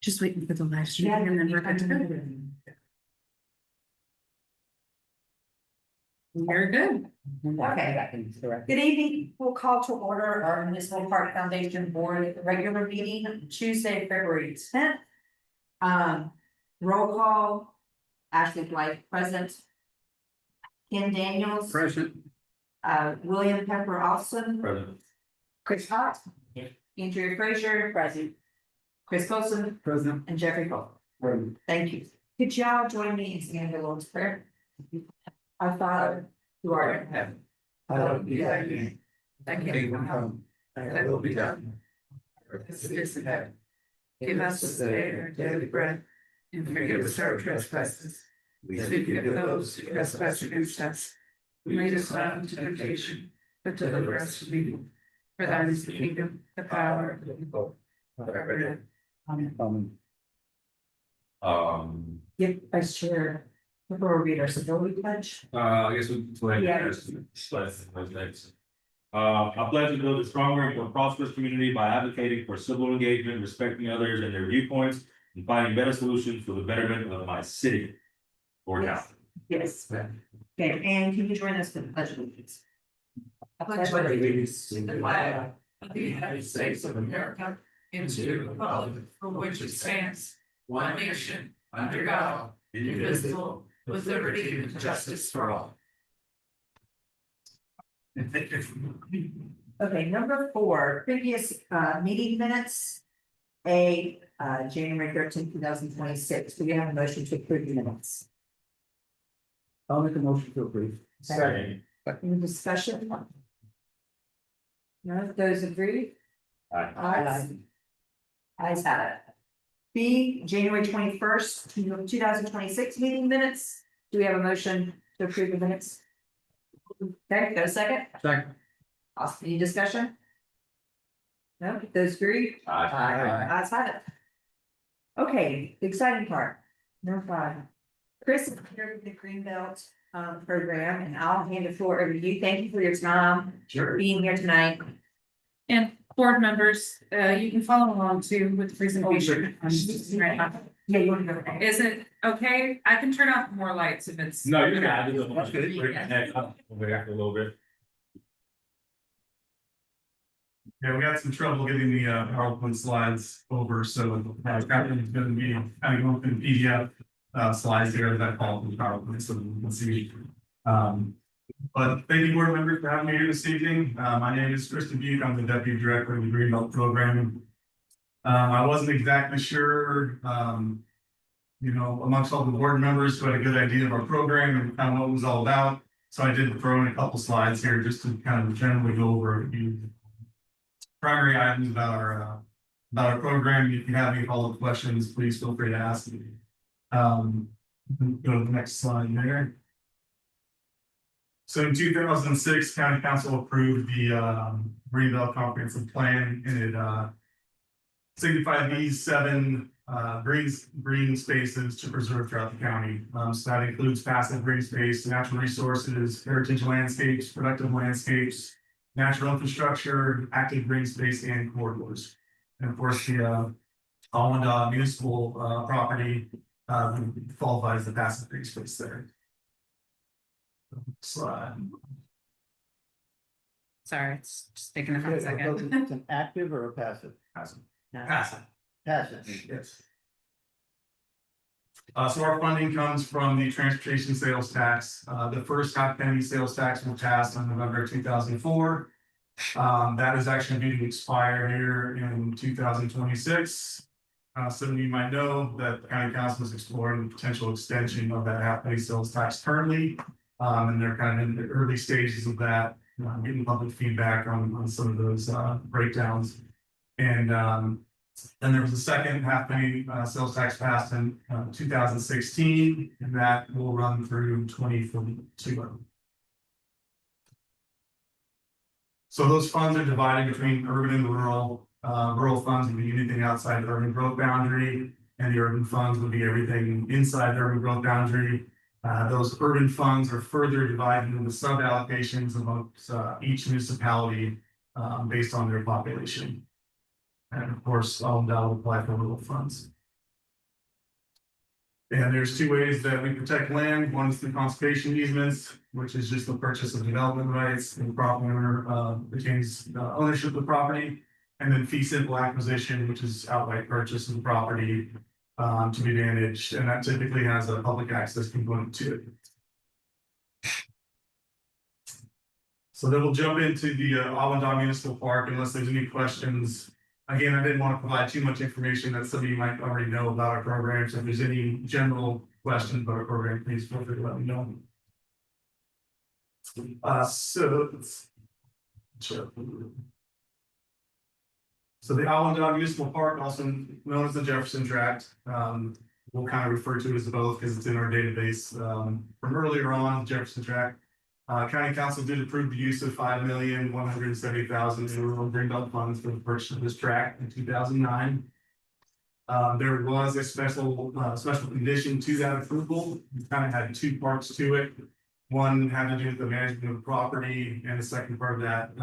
Just waiting for the live stream and then we're good to go. Very good. Okay. Good evening. We'll call to order our Municipal Park Foundation Board regular meeting Tuesday, February 10th. Roll call. Ashley Blythe present. Ken Daniels. Present. William Pepper Austin. Present. Chris Hott. Yeah. Andrea Frazier. Present. Chris Colson. Present. And Jeffrey Cole. Present. Thank you. Could y'all join me in saying the Lord's Prayer? Our Father, who art in heaven. Hallowed be thy name. Thy Thy kingdom come, thy will be done. As it is in heaven. Give us this day our daily bread, and forgive us our trespasses, as we forgive those who trespass against us. Lead us not into temptation, but deliver us from evil. For thine is the kingdom, the power, and the glory forever. Amen. Give Vice Chair, before we read our civility pledge. I guess we pledge. Yeah. Next. I pledge to build a stronger and more prosperous community by advocating for civil engagement, respecting others and their viewpoints, and finding better solutions for the betterment of my city or town. Yes. Okay, and can you join us for the pledge of allegiance? I pledge allegiance to the flag of the United States of America, and to the republic for which it stands, one nation, under God, indivisible, with liberty and justice for all. Okay, number 4, previous meeting minutes. January 13th, 2026. Do we have a motion to approve the minutes? I'll make a motion to approve. Second. Any discussion? No, those agree? Aye. Ayes have it. B, January 21st, 2026 meeting minutes. Do we have a motion to approve the minutes? Okay, go second. Second. Awesome. Any discussion? No, those agree? Ayes have it. Okay, the exciting part, number 5. Chris is here with the Greenbelt program, and I'll hand the floor over to you. Thank you for your time. Sure. Being here tonight. And board members, you can follow along too with the presentation. Yeah, you want to go ahead. Is it okay? I can turn off more lights if it's. No, you're not. A little bit. Yeah, we had some trouble getting the PowerPoint slides over, so got them to the meeting, kind of going through the PDF slides here that I call from PowerPoint, so we can see. But thank you, board members, for having me here this evening. My name is Chris Dubuque. I'm the Deputy Director of the Greenbelt Program. I wasn't exactly sure, amongst all the board members who had a good idea of our program and kind of what it was all about. So I did throw in a couple slides here just to kind of generally go over a few primary items about our program. If you have any follow-up questions, please feel free to ask me. Go to the next slide there. So in 2006, County Council approved the Greenbelt Comprehensive Plan, and it signified these 7 green spaces to preserve throughout the county. So that includes passive green space, natural resources, heritage landscapes, productive landscapes, natural infrastructure, active green space, and corridors. And of course, the Holland municipal property qualifies the passive green space there. Slide. Sorry, it's just taking a hot second. It's an active or a passive? Passive. Passive. Passive. Yes. So our funding comes from the transportation sales tax. The first half penny sales tax will pass in November 2004. That is actually due to expire here in 2026. Some of you might know that the County Council is exploring the potential extension of that half penny sales tax currently. And they're kind of in the early stages of that, getting public feedback on some of those breakdowns. And then there was a second half penny sales tax passed in 2016, and that will run through 2042. So those funds are divided between urban and rural. Rural funds would be anything outside the urban growth boundary, and the urban funds would be everything inside the urban growth boundary. Those urban funds are further divided into sub allocations amongst each municipality based on their population. And of course, all that will apply for rural funds. And there's two ways that we protect land. One is through conservation easements, which is just the purchase of development rights, and the property owner retains ownership of the property. And then fee simple acquisition, which is outright purchase of the property to be managed, and that typically has a public access component to it. So then we'll jump into the Awandon Municipal Park unless there's any questions. Again, I didn't want to provide too much information that some of you might already know about our programs. If there's any general questions about our program, please feel free to let me know. So the Awandon Municipal Park, also known as the Jefferson Tract, we'll kind of refer to it as both because it's in our database from earlier on, Jefferson Tract. County Council did approve the use of $5,170,000 in rural greenbelt funds for the purchase of this tract in 2009. There was a special condition to that approval. It kind of had two parts to it. One had to do with the management of the property, and the second part of that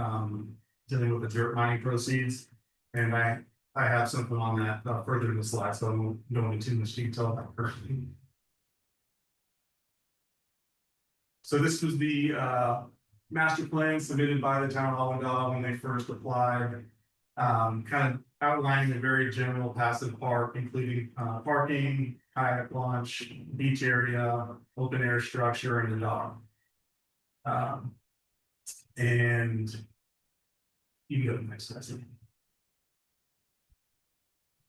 dealing with the dirt mining proceeds. And I have something on that further in the slide, so I won't go into too much detail about it. So this was the master plan submitted by the town of Awandon when they first applied, kind of outlining a very general passive park, including parking, kayak launch, beach area, open air structure, and a dock. And you can go to the next slide.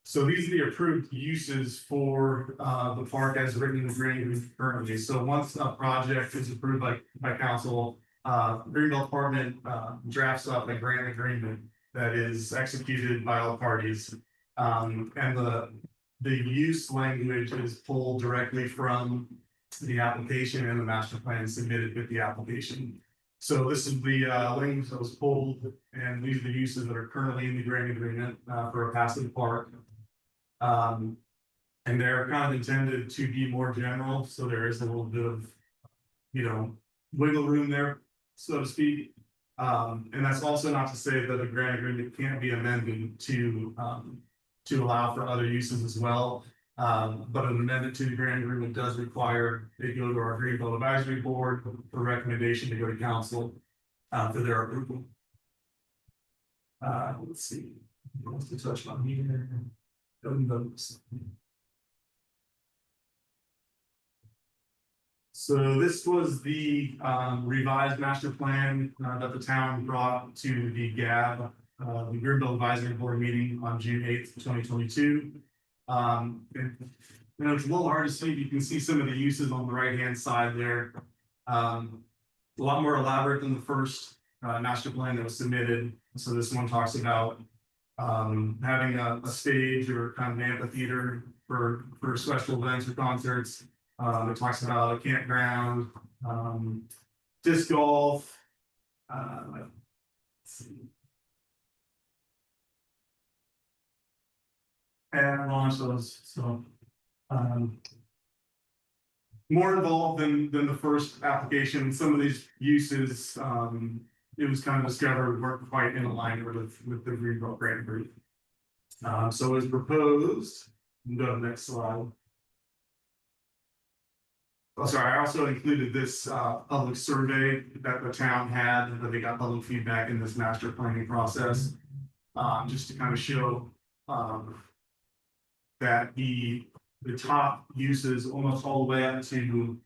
So these are the approved uses for the park as written in the green currently. So once a project is approved by council, Greenbelt Department drafts up a grant agreement that is executed by all parties. And the use language is pulled directly from the application and the master plan submitted with the application. So this is the language that was pulled, and these are the uses that are currently in the grant agreement for a passive park. And they're kind of intended to be more general, so there is a little bit of, wiggle room there, so to speak. And that's also not to say that a grant agreement can't be amended to allow for other uses as well. But an amendment to the grant agreement does require they go to our Greenbelt Advisory Board for recommendation to go to council for their approval. Let's see, what else to touch on here? So this was the revised master plan that the town brought to the GAB, the Greenbelt Advisory Board meeting on June 8th, 2022. And, it's a little hard to see. You can see some of the uses on the right-hand side there. A lot more elaborate than the first master plan that was submitted. So this one talks about having a stage or kind of an amphitheater for special events or concerts. It talks about a campground, disc golf. Let's see. And launch those. So more involved than the first application. Some of these uses, it was kind of discovered weren't quite in alignment with the Greenbelt grant group. So as proposed, go to the next slide. Oh, sorry, I also included this public survey that the town had, that they got public feedback in this master planning process. Just to kind of show that the top uses almost all the way up to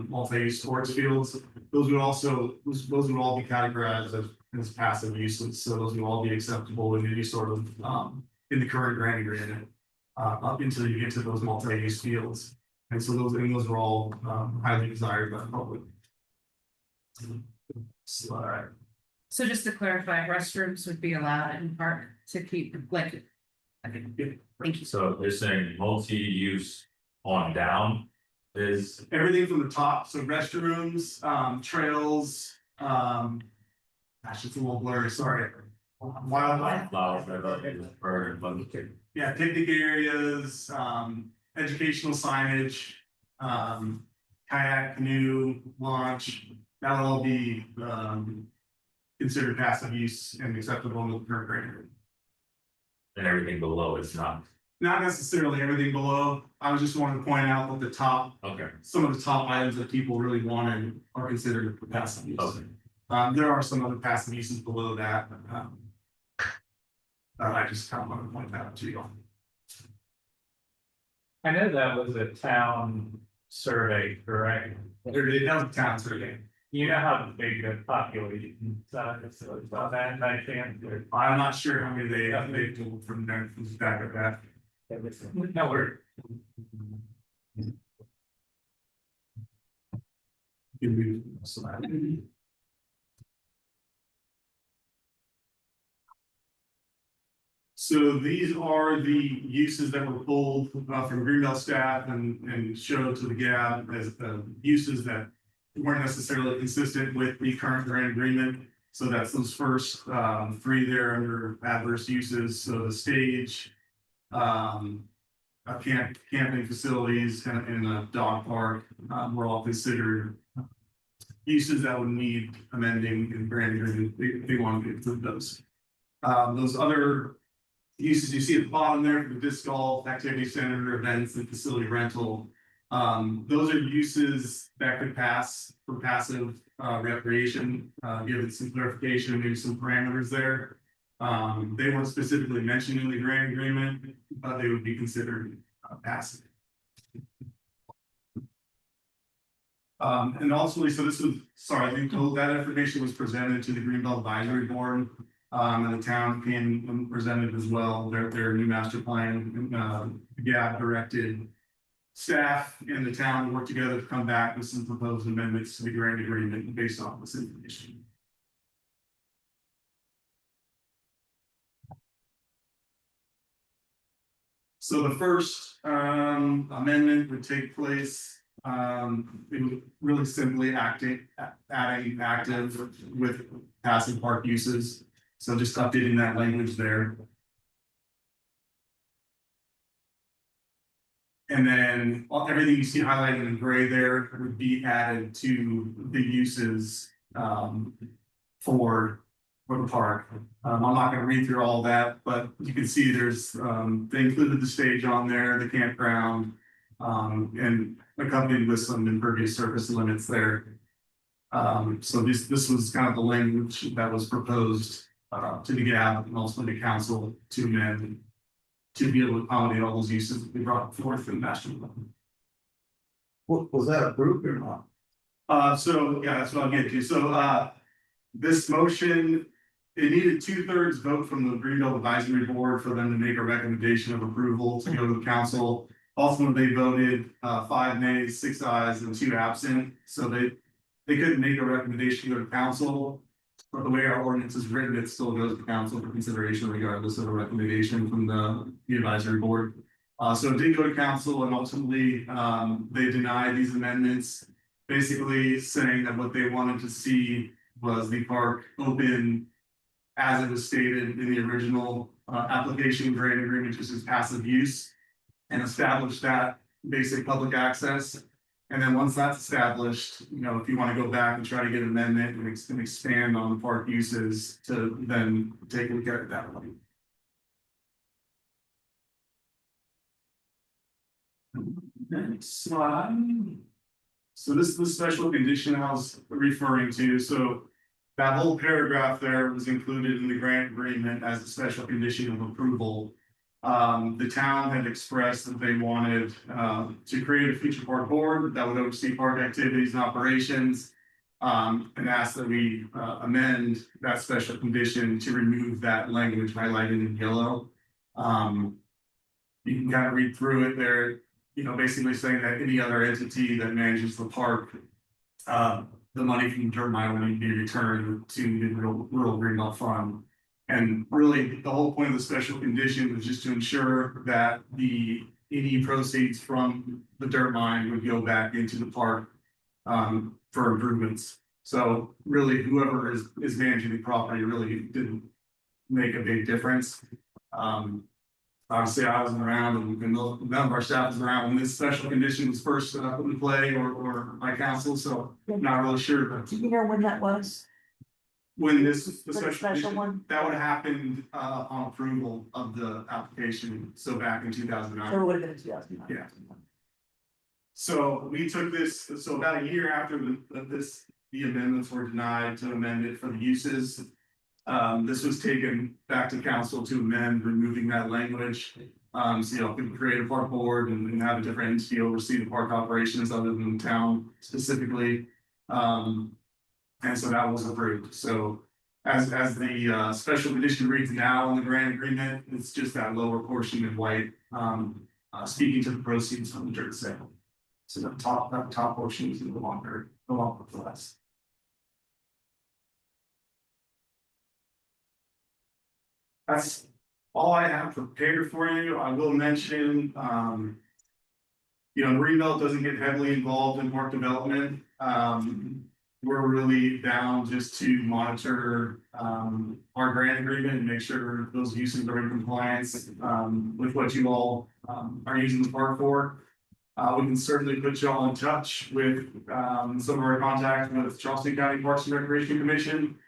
multi-use sports fields, those would all be categorized as passive uses. So those would all be acceptable in any sort of in the current grant agreement up until you get to those multi-use fields. And so those are all highly desired by the public. Slide. So just to clarify, restrooms would be allowed in park to keep like. Thank you. So they're saying multi-use on down is Everything from the top, so restrooms, trails, gosh, it's a little blurry, sorry. Wildlife, yeah, picnic areas, educational signage, kayak, canoe, launch, that'll all be considered passive use and acceptable in the current grant agreement. and everything below is not. Not necessarily everything below, I was just wanting to point out that the top, Okay. some of the top items that people really wanted are considered passive use. Okay. There are some other passive uses below that, but, I just kind of want to point that out to you. I know that was a town survey, correct? It does town survey. You know how big the population is on that, I think. I'm not sure how many they pulled from there, from the back of that. No, we're, So these are the uses that were pulled from Greenbelt staff and showed to the GAB as uses that weren't necessarily consistent with the current grant agreement. So that's those first three there under adverse uses, so the stage, camping facilities and a dog park were all considered uses that would need amending and granting, they want to include those. Those other uses you see at the bottom there for the disc golf, activity center, events, and facility rental. Those are uses that could pass for passive recreation, given some clarification, maybe some parameters there. They weren't specifically mentioned in the grant agreement, but they would be considered passive. And also, so this was, sorry, I think that information was presented to the Greenbelt Advisory Board. And the town came and presented as well, their new master plan, directed staff and the town to work together to come back with some proposed amendments to the grant agreement based on this information. So the first amendment would take place. It was really simply adding active with passive park uses. So just updating that language there. And then everything you see highlighted in gray there would be added to the uses for the park. I'm not going to read through all that, but you can see there's they included the stage on there, the campground, and accompanied with some impervious surface limits there. So this was kind of the language that was proposed to the GAB and also the council to amend to be able to accommodate all those uses that we brought forth in the master plan. Was that approved or not? So yeah, that's what I'll get to. So this motion, it needed 2/3 vote from the Greenbelt Advisory Board for them to make a recommendation of approval to go to the council. Ultimately, they voted 5 nays, 6 ayes, and 2 absent. So they couldn't make a recommendation to go to council. But the way our ordinance is written, it still goes to council for consideration regardless of a recommendation from the advisory board. So it did go to council and ultimately they denied these amendments. Basically saying that what they wanted to see was the park open as it was stated in the original application grant agreement, just as passive use, and establish that basic public access. And then once that's established, you know, if you want to go back and try to get an amendment and expand on the park uses to then take a look at it that way. Next slide. So this is the special condition I was referring to. So that whole paragraph there was included in the grant agreement as a special condition of approval. The town had expressed that they wanted to create a future park board that would oversee park activities and operations. And asked that we amend that special condition to remove that language highlighted in yellow. You can kind of read through it there, you know, basically saying that any other entity that manages the park, the money from the dirt mine will need to be returned to the rural Greenbelt fund. And really, the whole point of the special condition was just to ensure that any proceeds from the dirt mine would go back into the park for improvements. So really, whoever is managing the property really didn't make a big difference. Obviously, I wasn't around, and none of our staff was around when this special condition was first put in play or by council. So I'm not really sure. But Do you know when that was? When this, the For the special special condition, one? that would have happened, on approval of the application, so back in 2009. So it would have been 2009. Yeah. So we took this, so about a year after the amendments were denied to amend it for the uses. This was taken back to council to amend, removing that language. So you know, we could create a park board and have a different entity oversee the park operations other than the town specifically. And so that was approved. So as the special condition reads now in the grant agreement, it's just that lower portion in white, speaking to the proceeds from the dirt sale. So that top portion is no longer with us. That's all I have prepared for you. I will mention, you know, Greenbelt doesn't get heavily involved in park development. We're really down just to monitor, our grant agreement and make sure those uses are in compliance, with what you all, are using the park for. We can certainly put you all in touch with, some of our contacts with Charleston County Parks and Recreation Commission.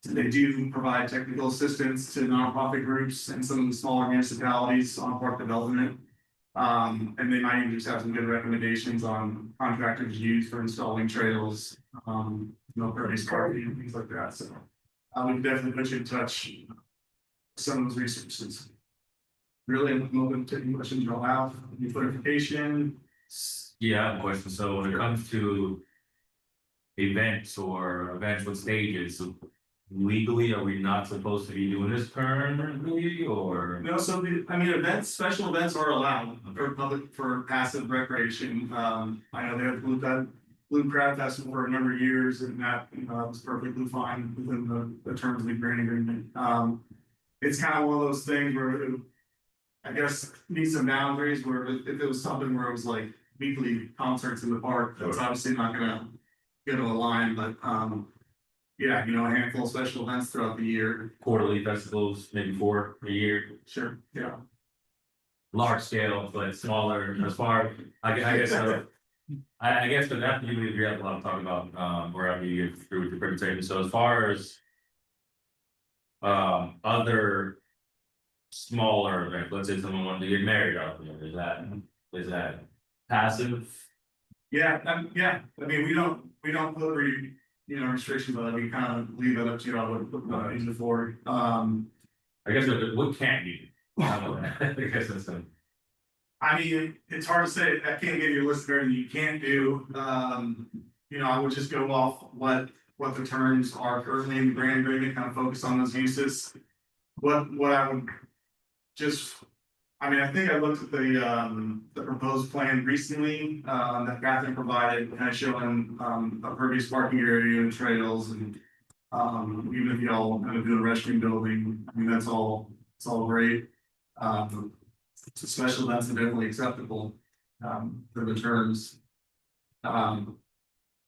They do provide technical assistance to nonprofit groups and some of the smaller municipalities on park development. And they might even just have some good recommendations on contractors used for installing trails, pervious parking and things like that, so. We can definitely put you in touch with some of those resources. Really, I'm open to any questions you'll have, any clarification. Yeah, I have a question. So when it comes to events with stages, legally, are we not supposed to be doing this currently, or? No, so special events are allowed for passive recreation. I know they have Blue Crab Festival for a number of years, and that, was perfectly fine within the terms of the grant agreement. It's kind of one of those things where I guess needs some boundaries, where if it was something where it was like weekly concerts in the park, that's obviously not gonna get a line, but, yeah, a handful of special events throughout the year. Quarterly festivals, maybe 4 a year, Sure, yeah. large scale, but smaller as far, I guess, I guess for that, you agree have a lot of talk about, wherever you get through with your presentation. So as far as other smaller events, let's say someone wanted to get married out there, is that passive? Yeah, we don't put restrictions on it, we kind of leave it up to you all what use it for. I guess what can't you do? I guess that's a. It's hard to say, I can't give you a list of everything you can't do. I would just go off what the terms are currently in the grant agreement, kind of focus on those uses. What I would just, I think I looked at the proposed plan recently, that Catherine provided, kind of showing, a previous parking area and trails, and even if y'all kind of do a restroom building, it's all great. So special events are definitely acceptable, for the terms.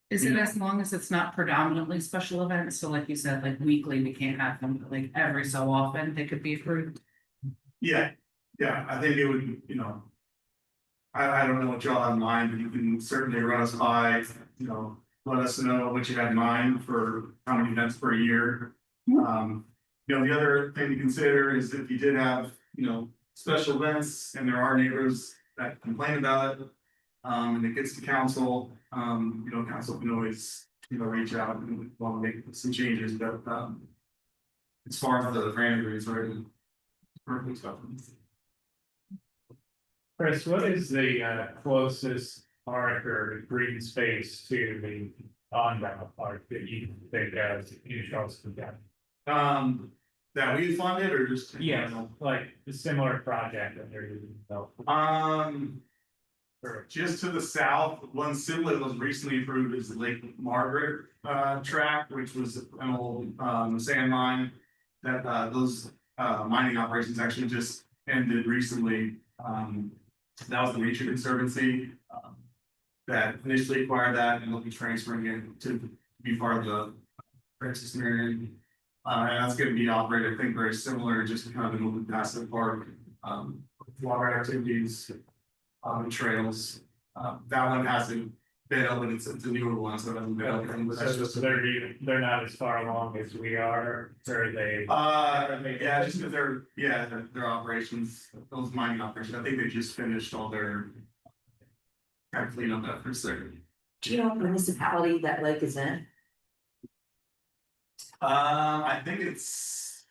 Is it as long as it's not predominantly special events? So like you said, like weekly, we can't have them, but like every so often, they could be approved. Yeah, I think it would, I don't know what y'all have in mind, but you can certainly run us by, let us know what you have in mind for how many events per year. The other thing to consider is if you did have, special events and there are neighbors that complain about it, and it gets to council, council can always, reach out and want to make some changes, but, as far as the grant agreements, right? Perfect stuff. Chris, what is the closest park or green space to the on-bound park that you think in Charleston County? That we funded or just? Yeah, like a similar project that they're using. Just to the south, one similar that was recently approved is Lake Margaret tract, which was an old sand mine. That those mining operations actually just ended recently. That was the Nature Conservancy that initially acquired that, and they'll be transferring it to be part of the Francis Marion. And that's going to be operated, I think, very similar, just kind of an open passive park, water activities, trails. That one hasn't been open, it's a newer one, so it hasn't been open, but that's just. They're not as far along as we are, or are they? Yeah, just because their operations, those mining operations, I think they just finished all their. Kind of clean up efforts there. Do you know what municipality that lake is in? I think it's.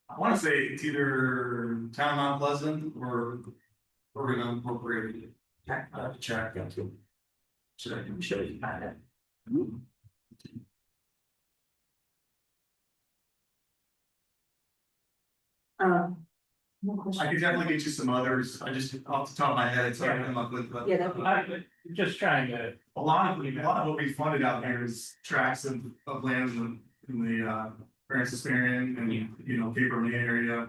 I wanna say it's either Town Mount Pleasant or. We're gonna incorporate it. Check. Should I can show you that? I could definitely get you some others, I just, off the top of my head, it's hard to come up with, but. Yeah, that'd be I'm just trying to, A lot of what we funded out here is tracts of land in the Francis Marion and, you know, Cape May area.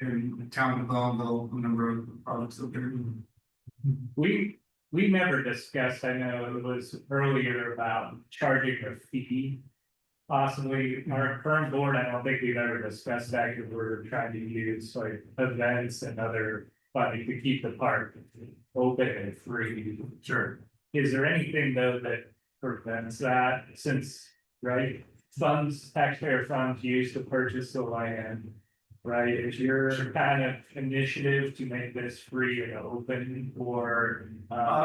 In town of Belleville, a number of projects up there. we never discussed, I know it was earlier about charging a fee. Possibly, our current board, I don't think we've ever discussed that, because we're trying to use like events and other funding to keep the park open and free. Sure. Is there anything though that prevents that, since, right, taxpayer funds used to purchase the land? Right, is your kind of initiative to make this free and open, or?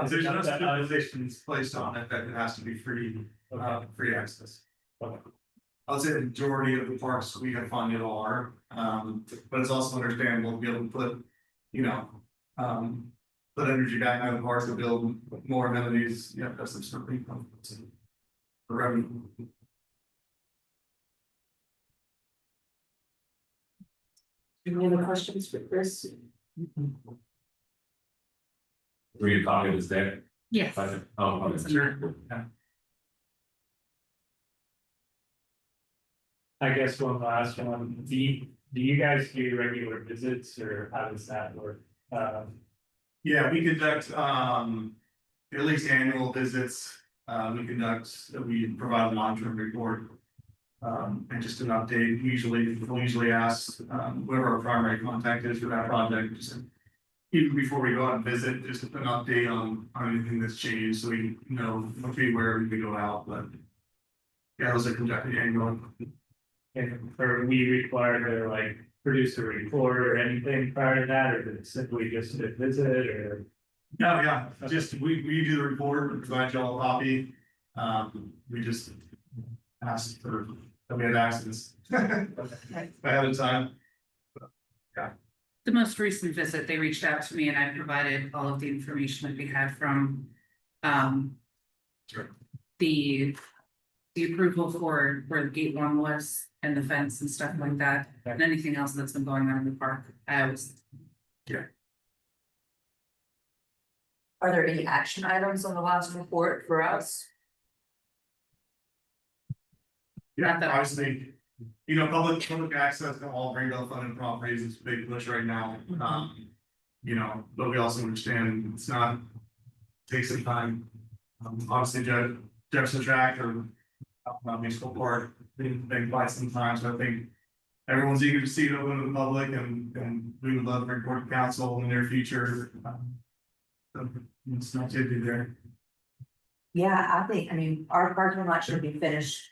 Is There's it no something that- stipulations placed on it that it has to be free, free access. Okay. I'd say the majority of the parks we have funded are, but it's also understandable to be able to put, you know, put energy back into the parks to build more amenities, yeah, that's some sort of income. For revenue. Any other questions for Chris? Read a copy of this deck. Yes. Oh, okay. Sure. I guess one last one, do you guys do regular visits, or how does that work? Yeah, we conduct, at least annual visits, we provide a monitoring report. And just an update, we'll usually ask, whoever our primary contact is for that project, just. Even before we go out and visit, just an update on anything that's changed, so we know, okay, where we can go out, but. Yeah, those are conducted annually. And are we required to like produce a report or anything prior to that, or is it simply just a visit, or? Yeah, just, we do the report, we provide y'all a copy, we just. Ask for, that we have access. Ahead of time. The most recent visit, they reached out to me and I provided all of the information that we had from Sure. the approval for where gate 1 was and the fence and stuff like that, and anything else that's been going on in the park. I was. Are there any action items on the last report for us? Yeah, Not that- obviously, you know, public access to all Greenbelt funded properties is a big push right now. You know, but we also understand it's not, takes some time. Obviously, Jefferson Track or Municipal Park, been quite some time, so I think. Everyone's eager to see it open to the public, and we would love to report to council in the near future. So, it's not to do there. Yeah, I think, our parking lot should be finished.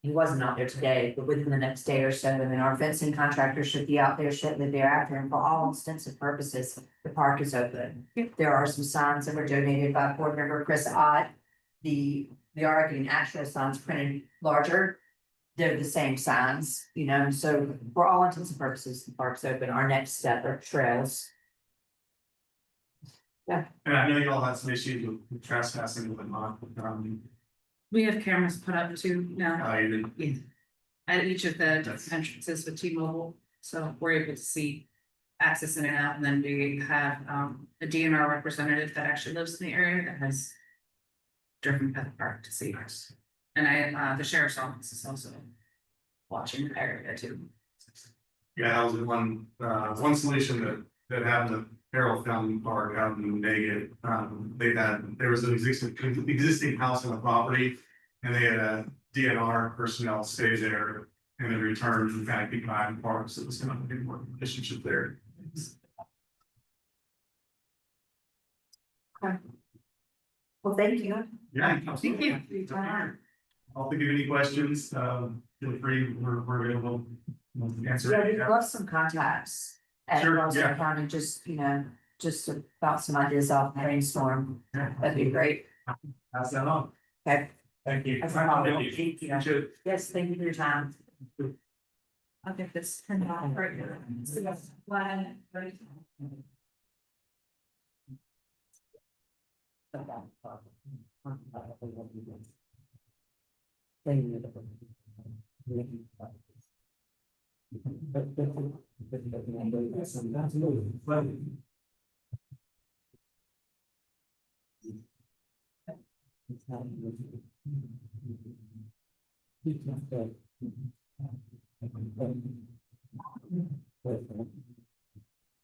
He wasn't out there today, but within the next day or so, and then our fencing contractor should be out there shortly thereafter, and for all intents and purposes, the park is open. There are some signs that were donated by board member Chris Ott. They are getting actual signs printed larger. They're the same signs, you know, so for all intents and purposes, the park's open. Our next step are trails. And I know y'all had some issues with trespassing and whatnot. We have cameras put up too now Yeah. at each of the entrances with T-Mobile, so we're able to see access in and out, and then we have a DNR representative that actually lives in the area that has driven by the park to see us. And the sheriff's office is also watching the area too. Yeah, that was one solution that happened at Harold Fountain Park out in Vegas. There was an existing house on the property. And they had a DNR personnel stay there and in return kind of keep an eye on parks. So it was kind of a good working relationship there. Well, thank you. Yeah. Thank you. I'll think of any questions, feel free, we're available. to Answer. Yeah, we'd love some contacts. At Sure, Roswell yeah. County, just, just to bounce some ideas off and brainstorm, that'd be great. Pass that on. Okay, Thank you. that's all. Thank you. Yes, thank you for your time. I'll get this printed off right here. So that's one, right.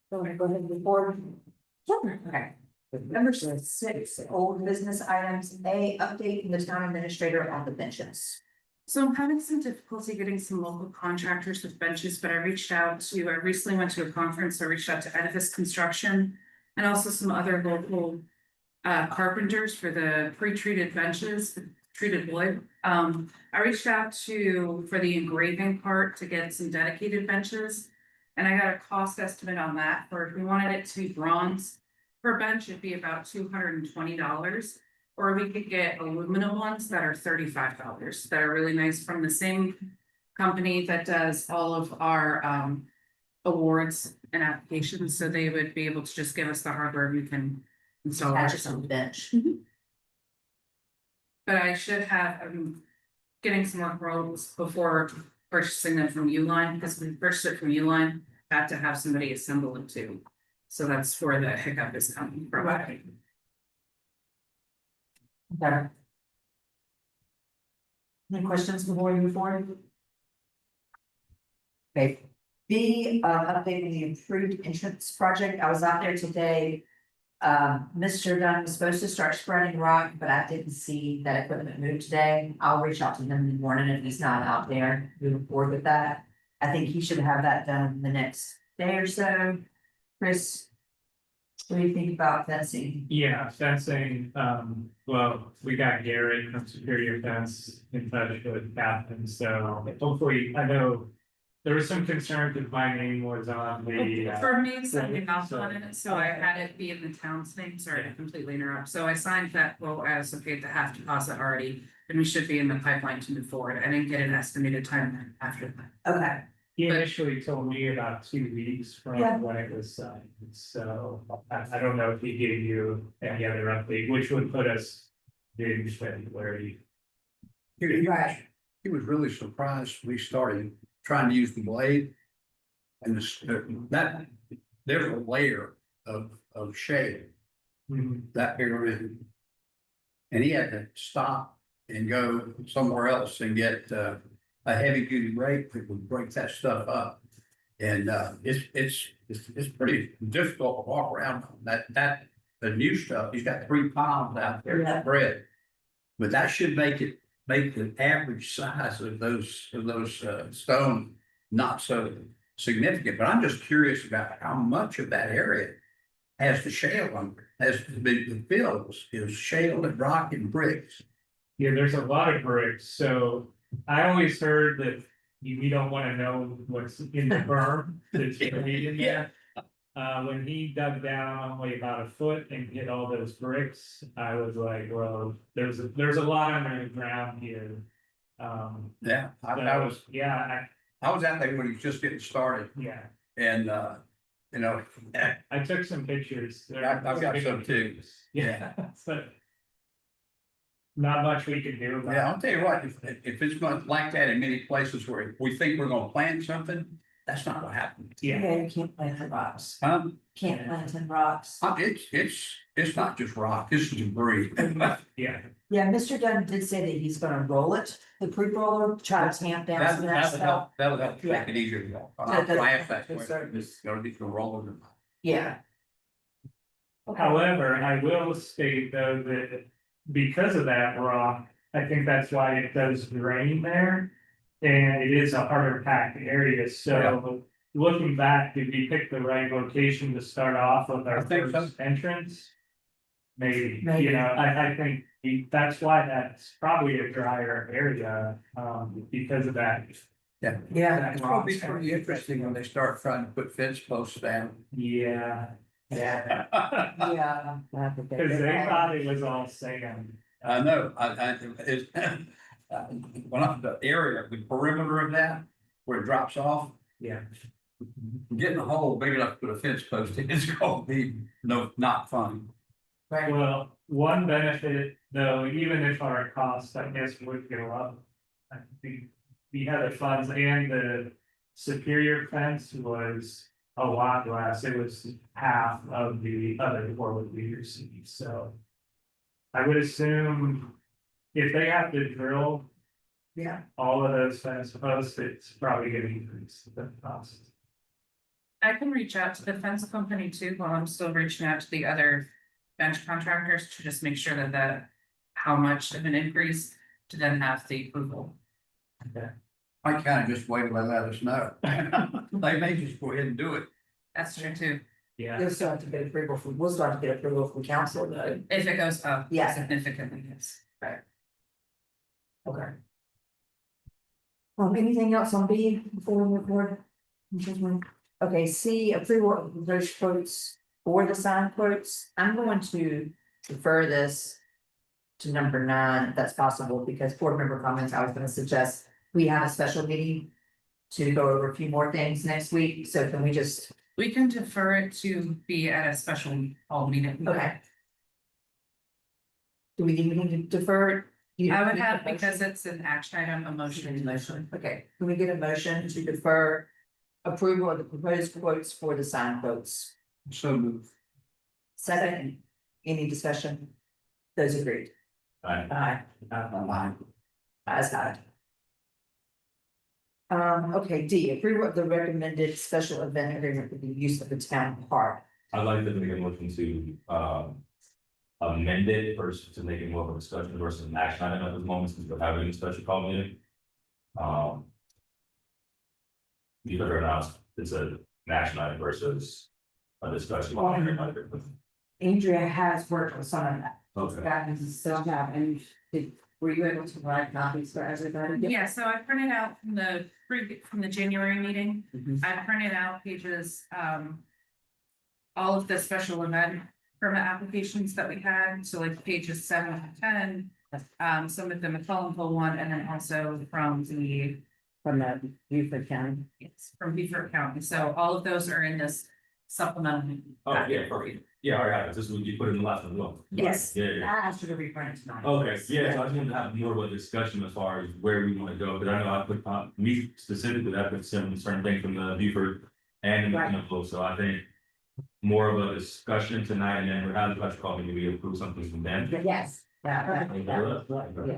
So we're gonna go ahead and move forward. Sure, okay. Number 6, old business items, A, updating the town administrator on the benches. So I'm having some difficulty getting some local contractors with benches, but I recently went to a conference, I reached out to Edifice Construction. And also some other local carpenters for the pre-treated benches, the treated wood. I reached out for the engraving part to get some dedicated benches. And I got a cost estimate on that, for if we wanted it to be bronze per bench, it'd be about $220. Or we could get aluminum ones that are $35, that are really nice, from the same company that does all of our awards and applications, so they would be able to just give us the hardware, we can install it. Attach it on the bench. But I should have, getting some more quotes before purchasing them from Uline, because we purchased it from Uline, had to have somebody assemble it too. So that's where the hiccup is coming from. Okay. Any questions before we move forward? Okay. B, updating the improved entrance project. I was out there today. Mr. Dunn was supposed to start spreading rock, but I didn't see that equipment move today. I'll reach out to him in the morning if he's not out there, moving forward with that. I think he should have that done the next day or so. Chris, what do you think about fencing? Yeah, fencing, well, we got Garrett from Superior Fence in touch with Catherine, so hopefully, I know. There was some concern that my name was on the. For me, signing off on it, so I had it be in the town's name, sorry to completely interrupt, so I signed that quote, I also paid the half deposit already. And we should be in the pipeline to move forward, I didn't get an estimated time after that. Okay, He initially told me about 2 weeks Yeah. from when it was signed, so I don't know if he gave you any other update, which would put us in February. right. He was really surprised we started trying to use the blade. And that, there's a layer of shade that bigger in. And he had to stop and go somewhere else and get a heavy duty rake that would break that stuff up. And it's pretty difficult to walk around on that, the new stuff, he's got 3 piles out there Yeah. spread. But that should make the average size of those stone not so significant, but I'm just curious about how much of that area has the shale under, has the fills is shale and rock and bricks. Yeah, there's a lot of bricks, so I always heard that we don't wanna know what's in the berm that's buried in there. When he dug down only about a foot and hit all those bricks, I was like, well, there's a lot under the ground here. Yeah, I was out there when he was just getting started Yeah, and, you know, I took some pictures. I've got some too. Yeah, but. Not much we can do about it. yeah, I'll tell you what, if it's going like that in many places where we think we're gonna plant something, that's not what happened. Yeah, You can't plant in rocks. Yeah. Plant in rocks. It's not just rock, it's debris. yeah, Yeah, Mr. Dunn did say that he's gonna roll it, the pre-roller, try to tamp down some of that stuff. That'll help make it easier to walk. I'll ask that Yes, question, sir. it's gonna be for rolling. Yeah. Okay. however, I will state though that because of that rock, I think that's why it does drain there. And it is a harder packed area, so looking back, did we pick the right location to start off with I our think so. first entrance? maybe, Maybe. you know, I think that's why that's probably a drier area, because of that. Yeah. It's gonna be pretty interesting when they start trying to put fence posts down. Yeah. Yeah, Yeah. cause they thought it was all sand. I know, it's, the area, the perimeter of that, where it drops off, Yeah. getting a hole big enough to put a fence post in is gonna be not fun. Right. Well, one benefit, though, even if our costs, I guess, would go up. I think we had the funds and the Superior fence was a lot less, it was half of the other four we received, so. I would assume if they have to drill Yeah. all of those fence posts, it's probably gonna increase the cost. I can reach out to the fence company too, while I'm still reaching out to the other bench contractors to just make sure that how much of an increase to then have the approval. I kind of just wait till they let us know. They may just go ahead and do it. That's true too, Yeah, We'll start to get approval from council though. if it goes up. Yeah. Significantly, yes. Okay. Anything else on B before we move forward? Okay, C, approval of those quotes or the sign quotes. I'm going to defer this to number 9, if that's possible, because board member comments, I was gonna suggest we have a special meeting to go over a few more things next week, so can we just, We can defer it to be at a special all meeting. okay. Do we need to defer it? I would have, because it's an action item, a motion. Motion, okay, can we get a motion to defer approval of the proposed quotes for the sign quotes? So move. Second, any discussion? Those agreed? Aye. Ayes have it. Okay, D, approval of the recommended special event agreement for the use of the town park. I'd like to make a motion to, amend it first to make it more of a discussion versus an action item at this moment, since we're having a special call meeting. You better announce it's an action item versus a discussion. Andrea has worked with some of that, Okay, that is still have, and were you able to provide copies for everybody? Yeah, so I printed out from the January meeting, Mhm. I printed out pages, all of the special event permit applications that we had, so like pages 7 to 10. Some of the McClellanville one, and then also from the, From the Beaufort County. it's from Beaufort County, so all of those are in this supplemental. oh, yeah, perfect, yeah, all right, this is what you put in the last one as well. Yes. Yeah, yeah. I asked her to reprint it tonight. Okay, yeah, so I just wanted to have more of a discussion as far as where we want to go, because I know I put, me specifically, I put certain things from the Beaufort and the Right. Municipal, so I think more of a discussion tonight, and then we're having a special call, maybe we approve something from them. Yes, that was what, yeah.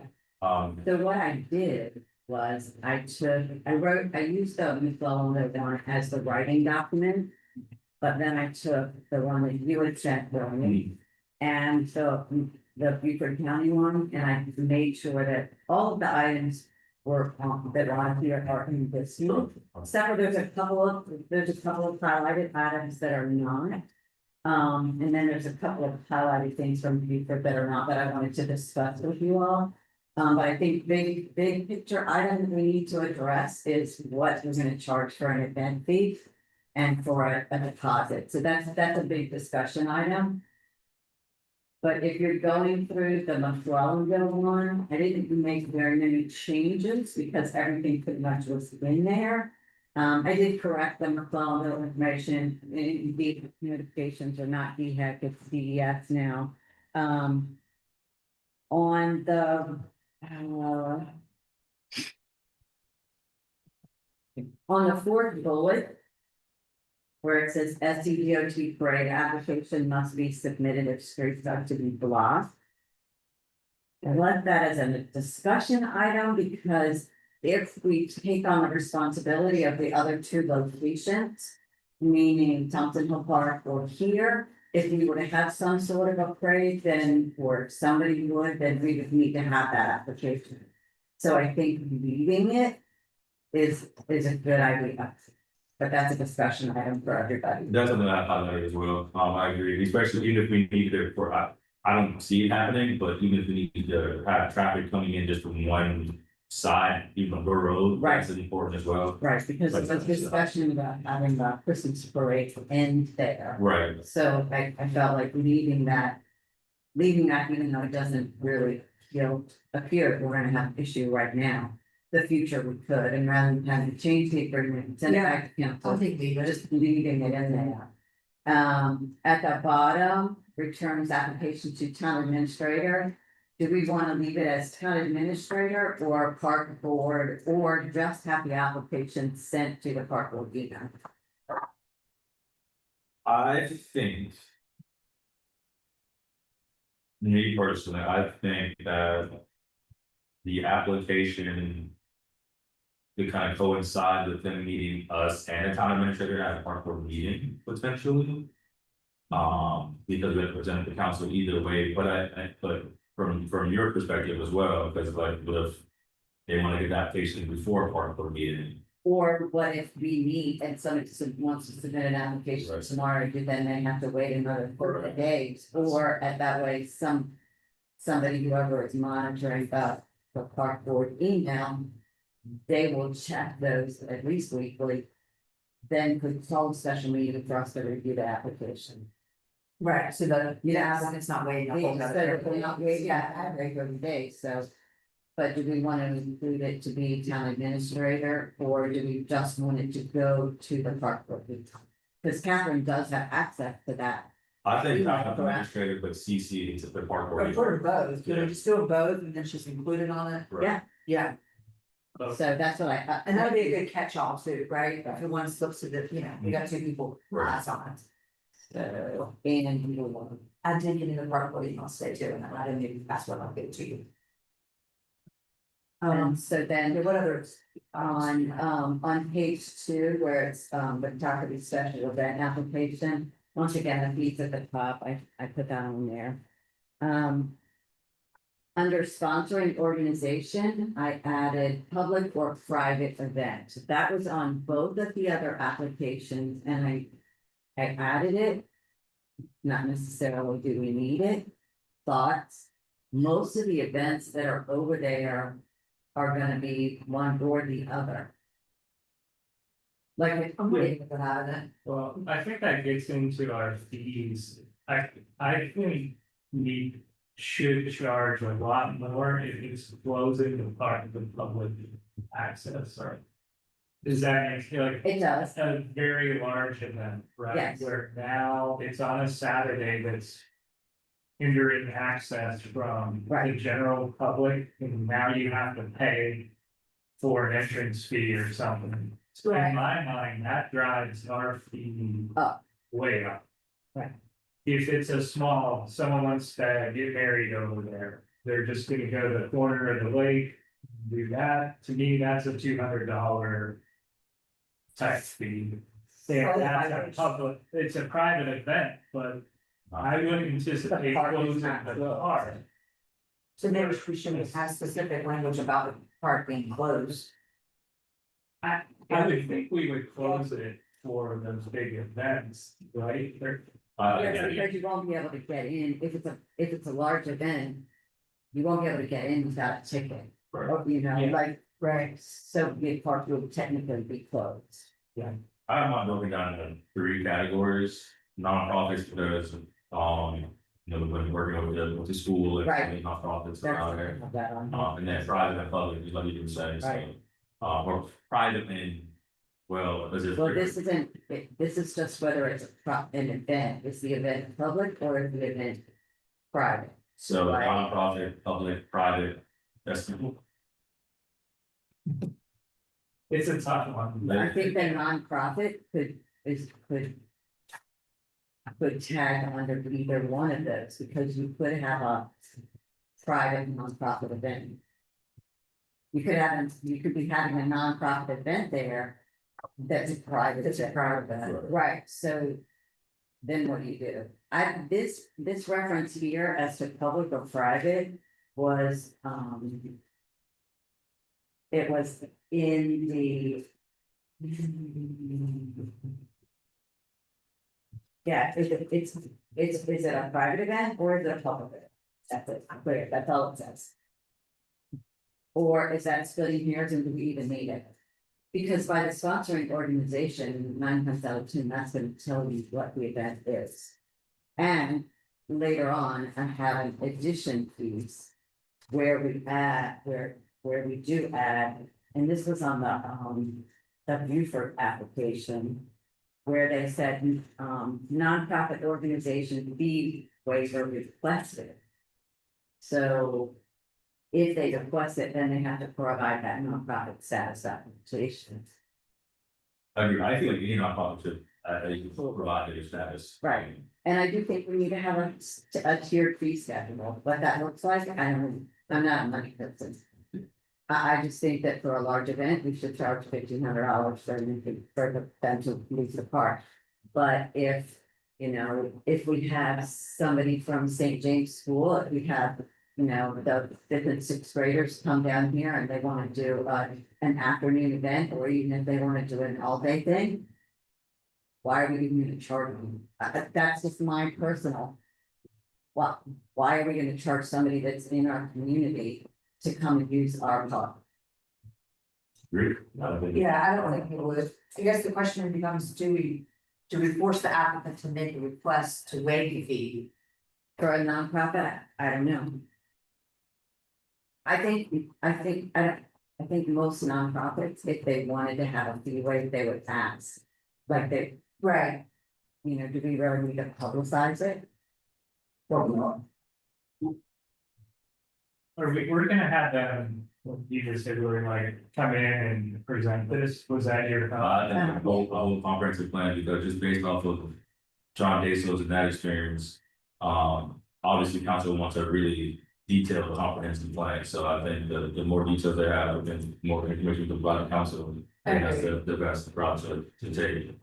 So what I did was I used the McClellan one as the writing document. But then I took the one that you had sent for me. And so the Beaufort County one, and I made sure that all of the items were that are on here are in this. Except for there's a couple of highlighted items that are not. And then there's a couple of highlighted things from Beaufort that are not, that I wanted to discuss with you all. But I think big picture item that we need to address is what we're gonna charge for an event fee. And for a deposit, so that's a big discussion item. But if you're going through the McClellanville one, I didn't make very many changes because everything pretty much was in there. I did correct the McClellanville information, the notifications are not DHEC, it's DES now. On the, on the fourth bullet, where it says SDDOT parade application must be submitted if streets are to be blocked. I left that as a discussion item because if we take on the responsibility of the other 2 locations, meaning Thompson Hill Park or here, if we were to have some sort of a parade, then, or somebody would, then we would need to have that application. So I think leaving it is a good idea. But that's a discussion item for everybody. That's something I highlighted as well, I agree, especially even if we need it for, I I don't see it happening, but even if we need to have traffic coming in just from one side, even on the road, that's important as well. Right, because there was discussion about having a Christmas parade end there. Right, So I felt like leaving that, even though it doesn't really appear we're gonna have an issue right now. The future we could, and rather than having to change the agreement, send it back to council. I think we Just leaving it in there. At the bottom, returns application to town administrator. Do we want to leave it as town administrator or park board, or just have the application sent to the park board email? I think. Me personally, I think that. The application. To kind of coincide with them meeting us and the town administrator at a park board meeting potentially. Because we have to present the council either way, but from your perspective as well, because like, what if. They want to get the application before a park board meeting, Or what if we meet and somebody wants to submit an application Right. tomorrow, then they have to wait another 30 days, or at that way, somebody, whoever is monitoring the park board email. They will check those at least weekly. Then could call a special meeting for us to review the application. Right, so the, Yes. it's not waiting. a whole So nother we're not waiting at regular days, so. But do we want to include it to be town administrator, or do we just want it to go to the park board? Because Catherine does have access to that. I think Yeah, town correct. administrator, but CC into the park board. Or for both, you know, just do both and then she's included on it. Right. Yeah. Yeah, So that's what I. and that'd be a good catch-all too, right? If the one slips to the, you know, we got two people, Right. eyes on it. So, and you will. I did get in the park board email today too, and I didn't even, that's what I'll get to you. So then. Okay, what others? On page 2, where it's, the property special event application, once again, the fees at the top, I put that on there. Under sponsoring organization, I added public or private event. That was on both of the other applications, and I added it. Not necessarily do we need it, thoughts. Most of the events that are over there are gonna be one or the other. Like, I'm ready to get out of it. Well, I think that gets into our fees. I think we should charge a lot more if it's closing the part of the public access, or. Does that make you like? it does, A very large event, right? Yes. Where now it's on a Saturday that's. Hindering access from the Right. general public, and now you have to pay. For an entrance fee or something. So in my mind, that drives our fee. Up. Way up. Right. If it's a small, someone wants to get married over there, they're just gonna go to the corner of the lake. Do that, to me, that's a $200. Type fee. Yeah, that's a public, it's a private event, but I wouldn't anticipate The park is closing not the closed. park. So maybe we should have specific language about the park being closed. I would think we would close it for those big events, right? yes, because you won't be able to get in, if it's a large event. You won't be able to get in without a ticket, Right. or, you know, Yeah. like, Right. so the park will technically be closed. I have mine broken down into 3 categories, nonprofits, because, when working with the school and Right. nonprofits That's around there. have that on. And then private and public, like you can say, so, Right. or private and, well, is it? Well, this is just whether it's an event, is the event public or is the event private? So Right. nonprofit, public, private, that's. It's a tough one. I think the nonprofit could tag under either one of those, because you could have a private nonprofit event. You could be having a nonprofit event there that's a private. It's a private event. Right, so then what do you do? This reference here as to public or private was, it was in the. Yeah, it's is it a private event or is it a public event? That's it, clear, that's all it says. Or is that splitting hairs and do we even need it? Because by the sponsoring organization, 9 times out of 10, that's gonna tell you what the event is. And later on, I have an addition piece where we add, where we do add, and this was on the Buford application. Where they said, nonprofit organization fee waiver requested. So if they request it, then they have to provide that nonprofit status application. I agree, I feel like any nonprofit should, you can provide their status. Right. And I do think we need to have a tiered fee schedule, what that looks like, I'm not a money person. I just think that for a large event, we should charge $1,500 for them to use the park. But if, you know, if we have somebody from St. James School, if we have, you know, the 5th and 6th graders come down here and they want to do an afternoon event, or even if they want to do an all-day thing. Why are we even going to charge them? That's just my personal. Well, why are we going to charge somebody that's in our community to come and use our park? Yeah, I don't think it would. I guess the question becomes, do we force the applicant to make a request to waive the fee? For a nonprofit, I don't know. I think most nonprofits, if they wanted to have a fee waiver, they would ask. Like they, Right. you know, do we really need to publicize it? Probably not. We're gonna have them, you just said we're like come in and present this, was that your? I think a whole comprehensive plan, because just based off of John Dasos and that experience, obviously council wants a really detailed, comprehensive plan, so I think the more details they have, the more information we can provide the council, and that's the best route to take,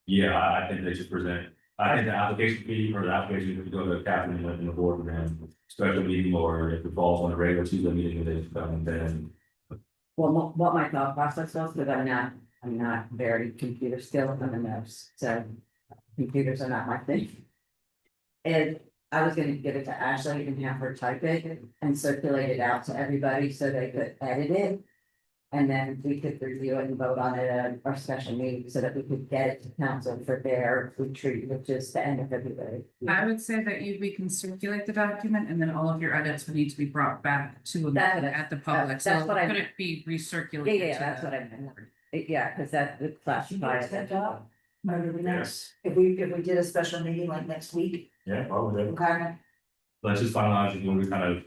yeah, I think they should present, I think the application fee or the application could go to Catherine and the board, and special meeting, or if it falls on a regular Tuesday meeting, then. Well, what my thought process was, because I'm not very computer skilled, I'm a nurse, so computers are not my thing. And I was gonna give it to Ashley and have her type it and circulate it out to everybody so they could edit it. And then we could review it and vote on it at our special meeting so that we could get it to council for their retreat, which is the end of February. I would say that we can circulate the document and then all of your edits would need to be brought back to them That's what I- at the public, that's so what I could meant. it be recirculated? Yeah, to that's the what I meant. board? Yeah, because that would classify it. Maybe the Yes. if we did a special meeting like next week, Yeah, probably. okay, Let's just finalize it when we kind of,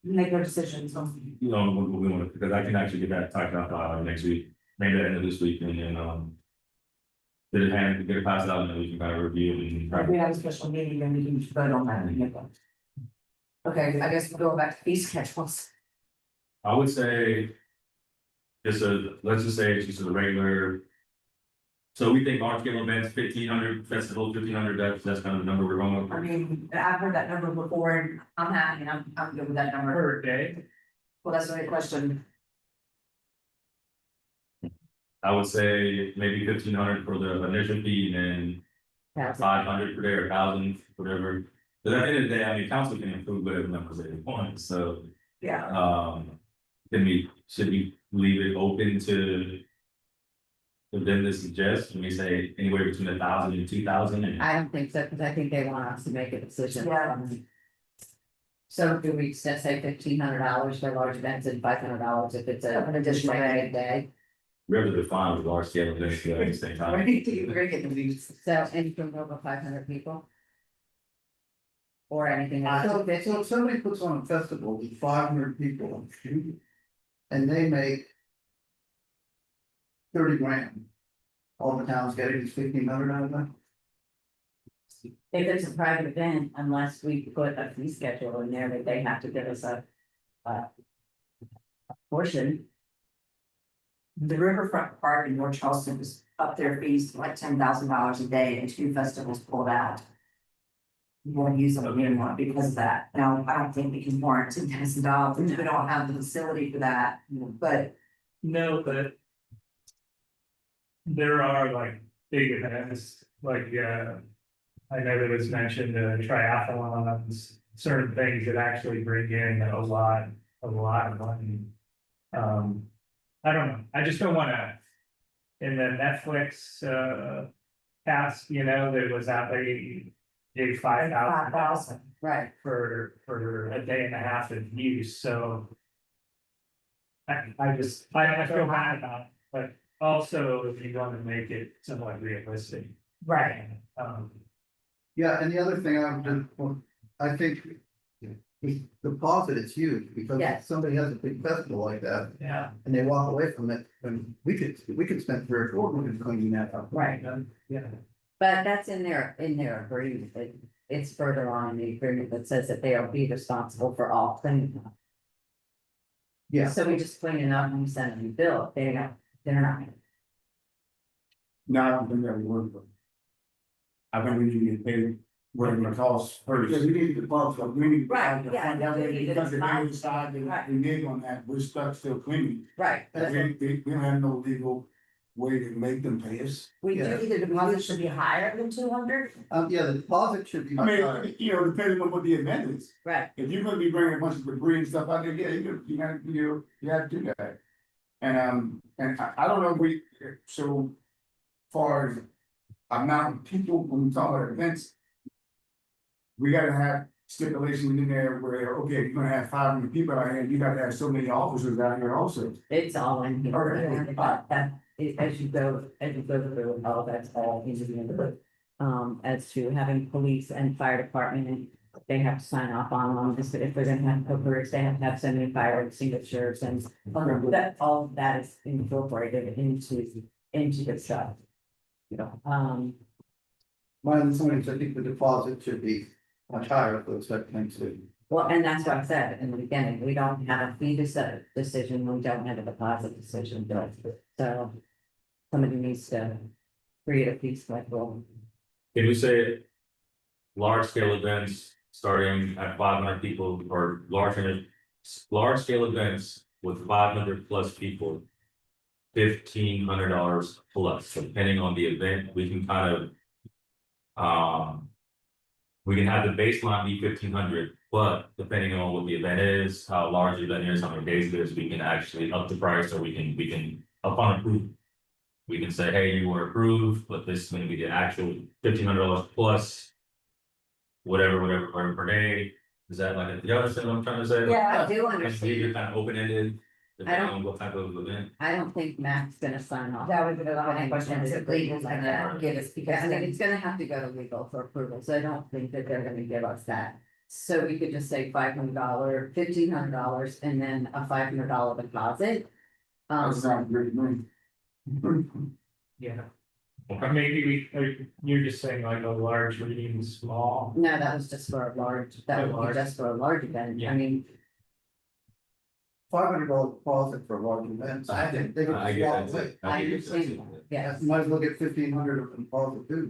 make our decisions on. you know, what we want to, because I can actually get that typed up next week, maybe at the end of this week, and then get it passed out, and then we can kind of review it and try If we have a special meeting, then we can vote on that. Okay, I guess we're going back to fee schedules. I would say. Let's just say it's just a regular. So we think large scale events, 1,500 festivals, 1,500, that's kind of the number we're going with. I mean, I've heard that number before, and I'm happy, I'm good with that number. Per day, Well, that's the right question. I would say maybe 1,500 for the initial fee, and then 500 per day or 1,000, whatever. But at the end of the day, I mean, council can improve whatever numbers they want, so, Yeah. should we leave it open to. For them to suggest, when we say anywhere between 1,000 and 2,000, and I don't think so, because I think they want us to make a decision. Yeah. So do we just say $1,500 for large events and $500 if it's An additional regular day? we have to define with large scale events at the same time. We're getting these. So anything over 500 people? Or anything over So 250? if somebody puts on a festival with 500 people, and they make 30 grand. All the towns getting is 1,500 out of that? If it's a private event, unless we put a fee schedule in there that they have to give us a portion. The Riverfront Park in North Charleston was up their fees to like $10,000 a day, and 2 festivals pulled out. We won't use them anymore because of that. Now, I don't think we can warrant $10,000, we don't have the facility for that, but. no, but. There are like big events, like I know there was mentioned triathlons, certain things that actually bring in a lot of money. I don't know, I just don't wanna. In the Netflix, cast, you know, there was out there, you gave $5,000 Right, for a day and a half of use, so. I feel bad about it, but also if you want to make it somewhat realistic. Right. Yeah, and the other thing I think. The deposit is huge, because Yes. if somebody has a big festival like that, Yeah. and they walk away from it, then we could spend 3 or 4 minutes cleaning that up. right. Yeah. But that's in their agreement, it's further on in the agreement that says that they'll be responsible for all cleaning up. Yeah, So we just clean it up and we send them a bill, they're not. No, I don't think that would work, but. I think we need to get paid whatever it costs first. yeah, we need to deposit, so we need. Right, yeah. Because if they decide that we need on that, we're stuck still cleaning. Right, We don't have no legal way to make them pay us. we Yeah. do, the deposit should be higher than 200, Yeah, the deposit should be. I mean, you know, depending on what the event is, right, if you're gonna be bringing a bunch of debris and stuff out there, yeah, you have to do that. And I don't know if so far as amount of people, when we talk about events. We gotta have stipulations in there where, okay, you're gonna have 500 people out here, you gotta have so many officers out here also. it's all in here. But that, as you go through, all that's all in the. As to having police and fire department, and they have to sign off on this, if they're gonna have cookers, they have to have so many fire extinguishers, and that, all of that is incorporated into the stuff. You know, My understanding is, I think the deposit should be much higher for those type of things too. well, and that's what I said in the beginning, we don't have a fee decision, we don't have a deposit decision, so. Somebody needs to create a fee schedule. Can we say large scale events starting at 500 people, or large scale events with 500 plus people? $1,500 plus, depending on the event, we can kind of. We can have the baseline be 1,500, but depending on what the event is, how large the event is, how many days it is, we can actually up the price, or we can upon approval. We can say, hey, you were approved, but this is gonna be the actual $1,500 plus. Whatever per day, is that like, you understand what I'm trying to say? Yeah, I do Leave understand. it kind of open ended, depending on what type of event. I don't think Mac's gonna sign off. That was the question, is it legal to give us, because I mean, it's gonna have to go to legal for approval, so I don't think that they're gonna give us that. So we could just say $500, $1,500, and then a $500 deposit. That's not great money. Yeah. Or maybe you're just saying like a large medium, small. No, that was just for a large, that would be just for a large event, Yeah. I mean, $500 deposit for large events. I think, They could I just get walk that. away. I understand, yes. You might as well get 1,500 of the deposit too,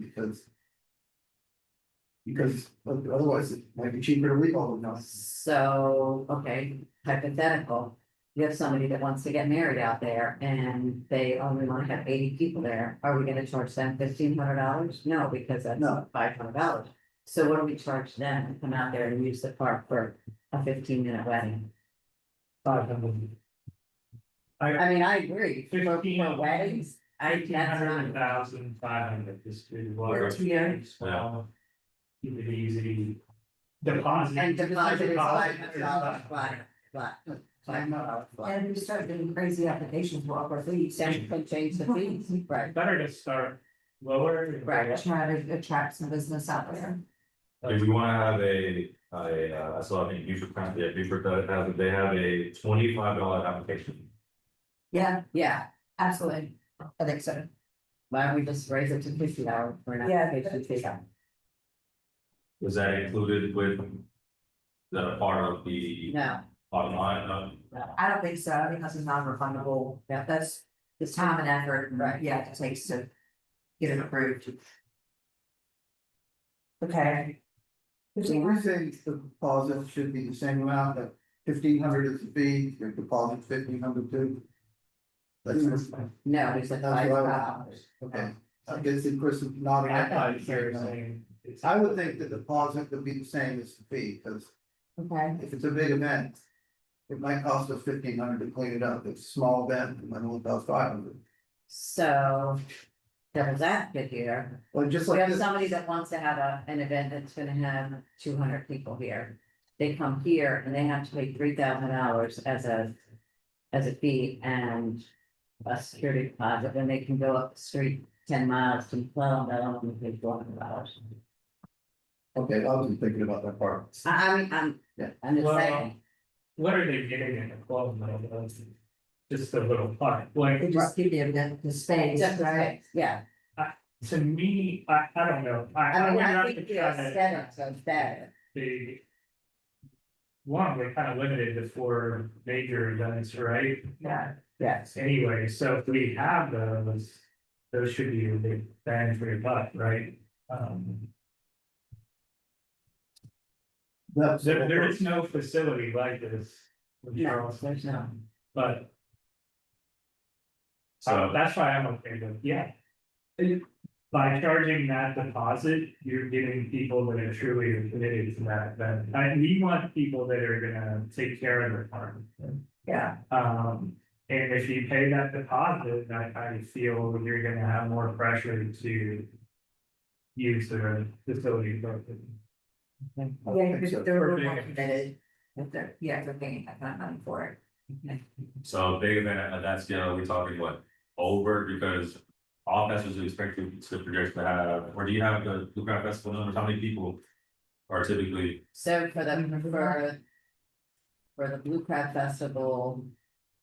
because otherwise it might be cheaper to leave all of them. So, okay, hypothetical. You have somebody that wants to get married out there and they only wanna have 80 people there, are we gonna charge them $1,500? No, because that's No. $500. So what do we charge them to come out there and use the park for a 15-minute wedding? 500. I mean, I agree, for 15 weddings, that's not, 1,500 is too large. Yeah. Well, keep it easy. Deposit. and deposit is Deposit $500 flat. $500 flat. and we start getting crazy applications for our fees. Then we can change the fees, right, Better to start lower. Right. Try to attract some business out there. If we wanna have I saw in Buford County, Buford has, they have a $25 application. Yeah, yeah, absolutely. I think so. why don't we just raise it to $50 for an Yeah, application fee? Was that included with? Is that a part of the No, bottom line? no. I don't think so, because it's non-refundable. Yeah. That's the time and effort, Right. yeah, it takes to get it approved. Okay. So we're saying the deposit should be the same amount, that 1,500 is the fee, your deposit 1,500 too. That's, No, it's like That's what I $5. okay, I guess the person nodding. I thought you were saying I would think the deposit would be the same as the fee, because Okay, if it's a big event. It might cost us $1,500 to clean it up, if it's a small event, it might only cost $500. So, devil's advocate here. Well, just We like have this, somebody that wants to have an event that's gonna have 200 people here. They come here and they have to pay $3,000 as a fee and a security deposit, and they can go up the street 10 miles to Plum, they'll only pay $400. okay, I wasn't thinking about that part. I mean, I'm just Well, saying, What are they getting in the club though? Just a little part, like, they just give you the space, right? yeah, to me, I don't know, I mean, would I like think to the try to aesthetics of that, the. One, we're kind of limited to 4 major events, right? Yeah. yes. Anyway, so if we have those should be a big bang for your buck, right? That's, There is no facility like this. in No, Charleston, there's no. But So, that's why I'm okay with, yeah. By charging that deposit, you're giving people that are truly committed to that event. We want people that are gonna take care of their farm. Yeah. And if you pay that deposit, I feel you're gonna have more pressure to use the facility appropriately. Yeah, because they're more committed. If they're, yeah, they're paying that kind of money for it. so big event at that scale, we talking what, over, because all festivals are expected to project to have, or do you have the Blue Crab Festival numbers, how many people are typically? So for the Blue Crab Festival,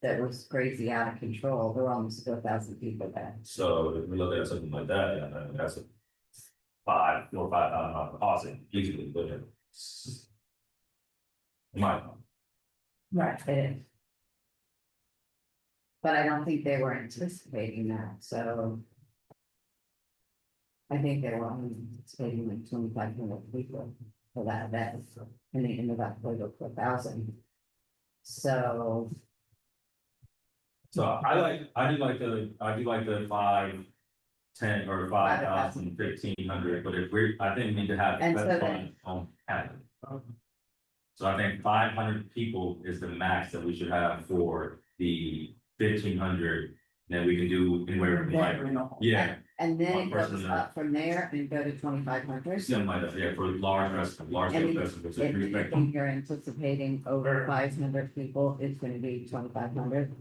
that was crazy out of control, there were almost 4,000 people there. So if we look at something like that, yeah, that's a $4,000 or $5,000 deposit easily, but it's. My, Right. It is. But I don't think they were anticipating that, so. I think they were only anticipating like 2,500 people for that event, and they ended up with 4,000. So, so I do like the 5, 10 or 5,000, 1,500, but if I think we need to have. And so that's then- fine, have it. So I think 500 people is the max that we should have for the 1,500, then we can do anywhere from like, yeah. and then One it goes person, up from there and go to 2,500. Something like that, yeah, for large festivals, large And scale festivals, If if we you expect. think you're anticipating over 500 people, it's gonna be 2,500.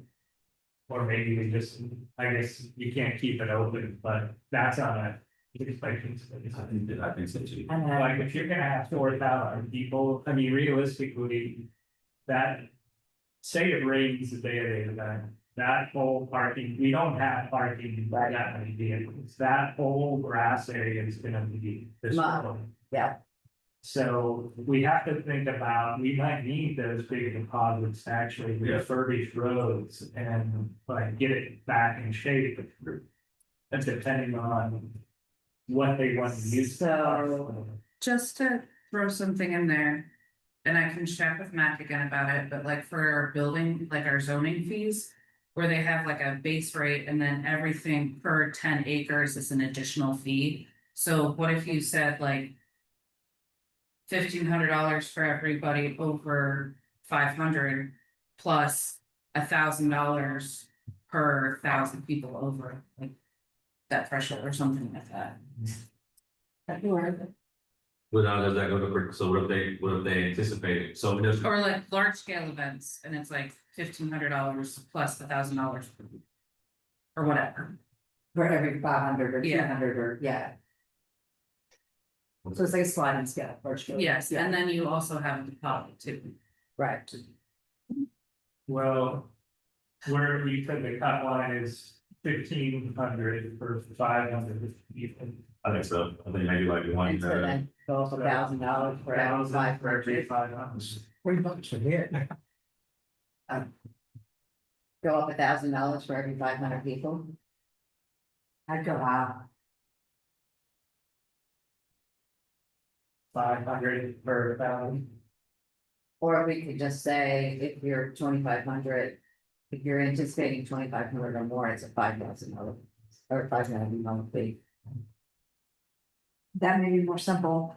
Or maybe we just, I guess you can't keep it open, but that's on a. I think so too. Like, if you're gonna have 4,000 people, I mean, realistically, that. Say it rains the day of the event, that whole parking, we don't have parking by that many vehicles, that whole grass area is gonna be. destroyed. Yeah. So we have to think about, we might need those big deposits to actually Yeah. refurbish roads and like get it back in shape. And depending on what they want to use. So- Just to throw something in there. And I can check with Mac again about it, but like for our building, like our zoning fees. Where they have like a base rate and then everything per 10 acres is an additional fee. So what if you said like. $1,500 for everybody over 500 plus $1,000 per 1,000 people over like. That threshold or something like that. That'd be worth it. But now does that go to, so what if they anticipated, so it does. Or like large scale events and it's like $1,500 plus $1,000. Or whatever. For every 500 or Yeah. 200 or, yeah. So it's like a sliding scale, large scale. Yes, Yeah. and then you also have a deposit too. Right. Well. Where you said the cut line is 1,500 for 500 people. I think so, I think maybe like one, And so then go up $1,000 for every 1,000 for every 500. 500. $3 a hit. Go up $1,000 for every 500 people. I'd go out. 500 per 1,000. Or we could just say, if you're 2,500, if you're anticipating 2,500 or more, it's a $5,000 or $5,000 fee. That may be more simple.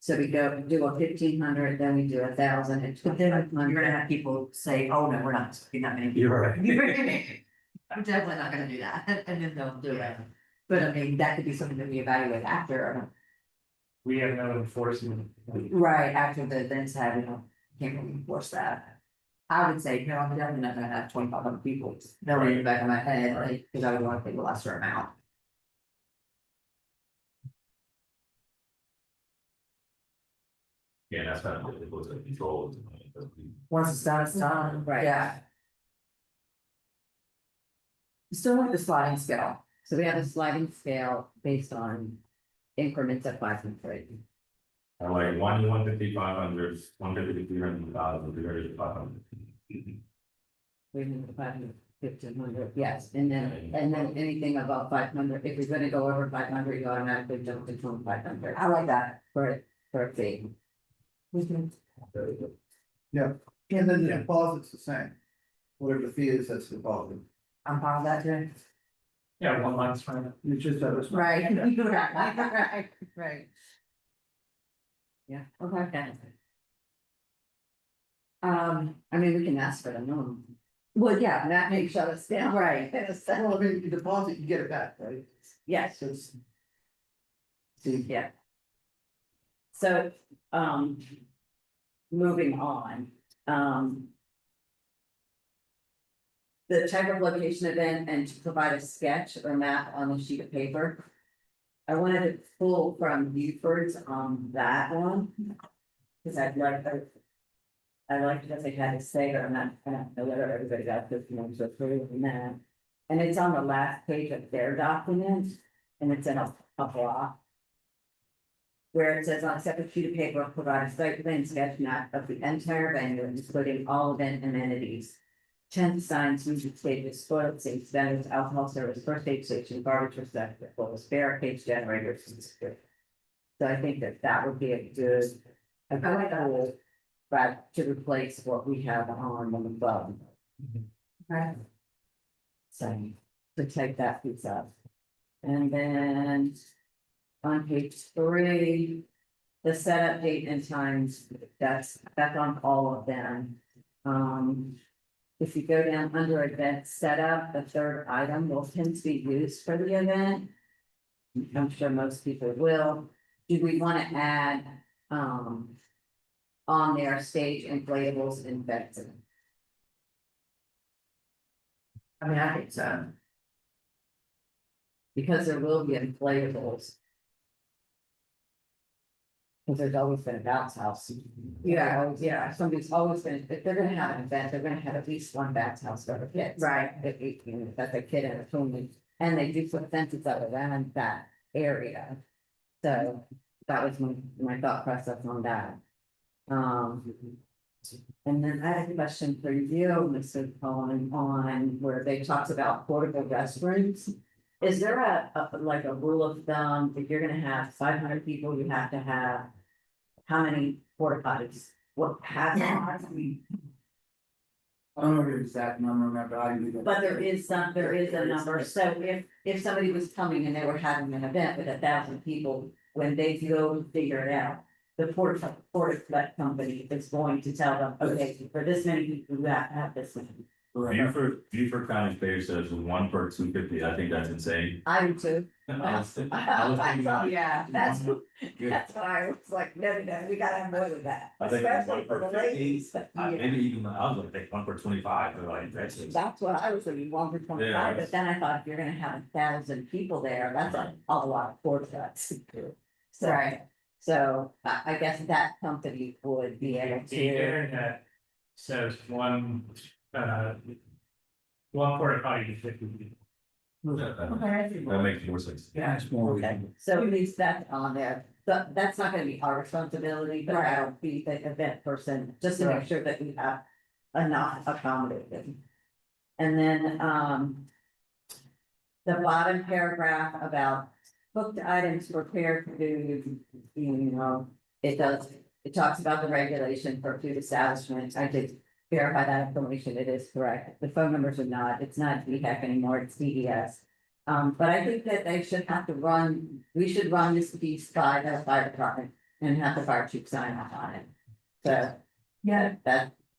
So we go do a 1,500, then we do 1,000 and But then you're 2,500. gonna have people say, oh, no, we're not, you're not gonna. You're right. I'm definitely not gonna do that, and then they'll do it. But I mean, that could be something that we evaluate after, We have no enforcement. right, after the events have, can't really enforce that. I would say, no, I'm definitely not gonna have 2,500 people, no, in the back of my head, like, cause I would want to pay the lesser amount. Yeah, that's kind of difficult to control. Once it's done, it's done, Right. yeah. Still like the sliding scale. So we have a sliding scale based on increments of 500. I like 150, 500, 150, 300,000, 300, 500. We need 500, 1,500, yes, and then anything above 500, if you're gonna go over 500, you automatically jump to 2,500 I like that. for a fee. Very good. And then the deposit's the same. Whatever the fee is, that's the deposit. I'm fine with that, too. Yeah, 1 month's fine. It's just that it's. Right. Right. Yeah, okay. I mean, we can ask for the minimum. Well, yeah, That may shut us down. right. Well, I mean, you deposit, you get it back, right? Yes, So it's. yeah. So, moving on, the type of location event and to provide a sketch or map on a sheet of paper. I wanted to pull from Buford's on that one. Cause I liked what they had to say, but I'm not, I don't know whether everybody got this, so through and that. And it's on the last page of their document, and it's in a block. Where it says on a separate sheet of paper, provide a site plan sketch map of the entire venue, including all event amenities. Tent signs, music stages, toilet seats, vendors, alcohol service, first aid station, garbage receptacles, barricades, generators, and security. So I think that would be a good tool, but to replace what we have on the above. Okay. So, to take that piece up. And then on page 3, the setup date and times, that's on all of them. If you go down under event setup, the third item will tend to be used for the event. I'm sure most people will. Do we want to add, on their stage inflatables and fencing? I mean, I think so. Because there will be inflatables. Because there's always been a bounce house. Yeah. Somebody's always been, if they're gonna have an event, they're gonna have at least one bounce house for the kids. Right. If that's a kid and a family, and they do put fences up around that area. So that was my thought process on that. And then I had a question for you, Mr. Cohen, on where they talked about portable restrooms. Is there like a rule of thumb, if you're gonna have 500 people, you have to have how many porta potties? What has? I don't know the exact number, but I do that. But there is a number, so if somebody was coming and they were having an event with 1,000 people, when they go to figure it out. The porta company is going to tell them, okay, for this many people, you have to have this many. Beaufort County Fair says 1 per 250, I think that's insane. I do too. I was thinking about it. Yeah, that's what I was like, no, we gotta have more than that. I think Especially 1 per for the 50, ladies. maybe even, I was gonna think 1 per 25, but like, that's. That's what I was thinking, 1 for 25, but then I thought if you're gonna have 1,000 people there, that's a lot of porta pots. So, Right. so I guess that company would be able The to, internet says one porta potty is 50 people. That makes more sense. Yeah, it's more. okay, so at least that's on there. But that's not gonna be our responsibility, but that'll be the event person, just to make sure that we have enough accommodated. And then, the bottom paragraph about booked items, prepared food, it talks about the regulation for food establishments. I did verify that information, it is correct. The phone numbers are not, it's not DHEC anymore, it's DES. But I think that they should have to run, we should run this piece by the fire department and have the fire chief sign off on it. So, yeah,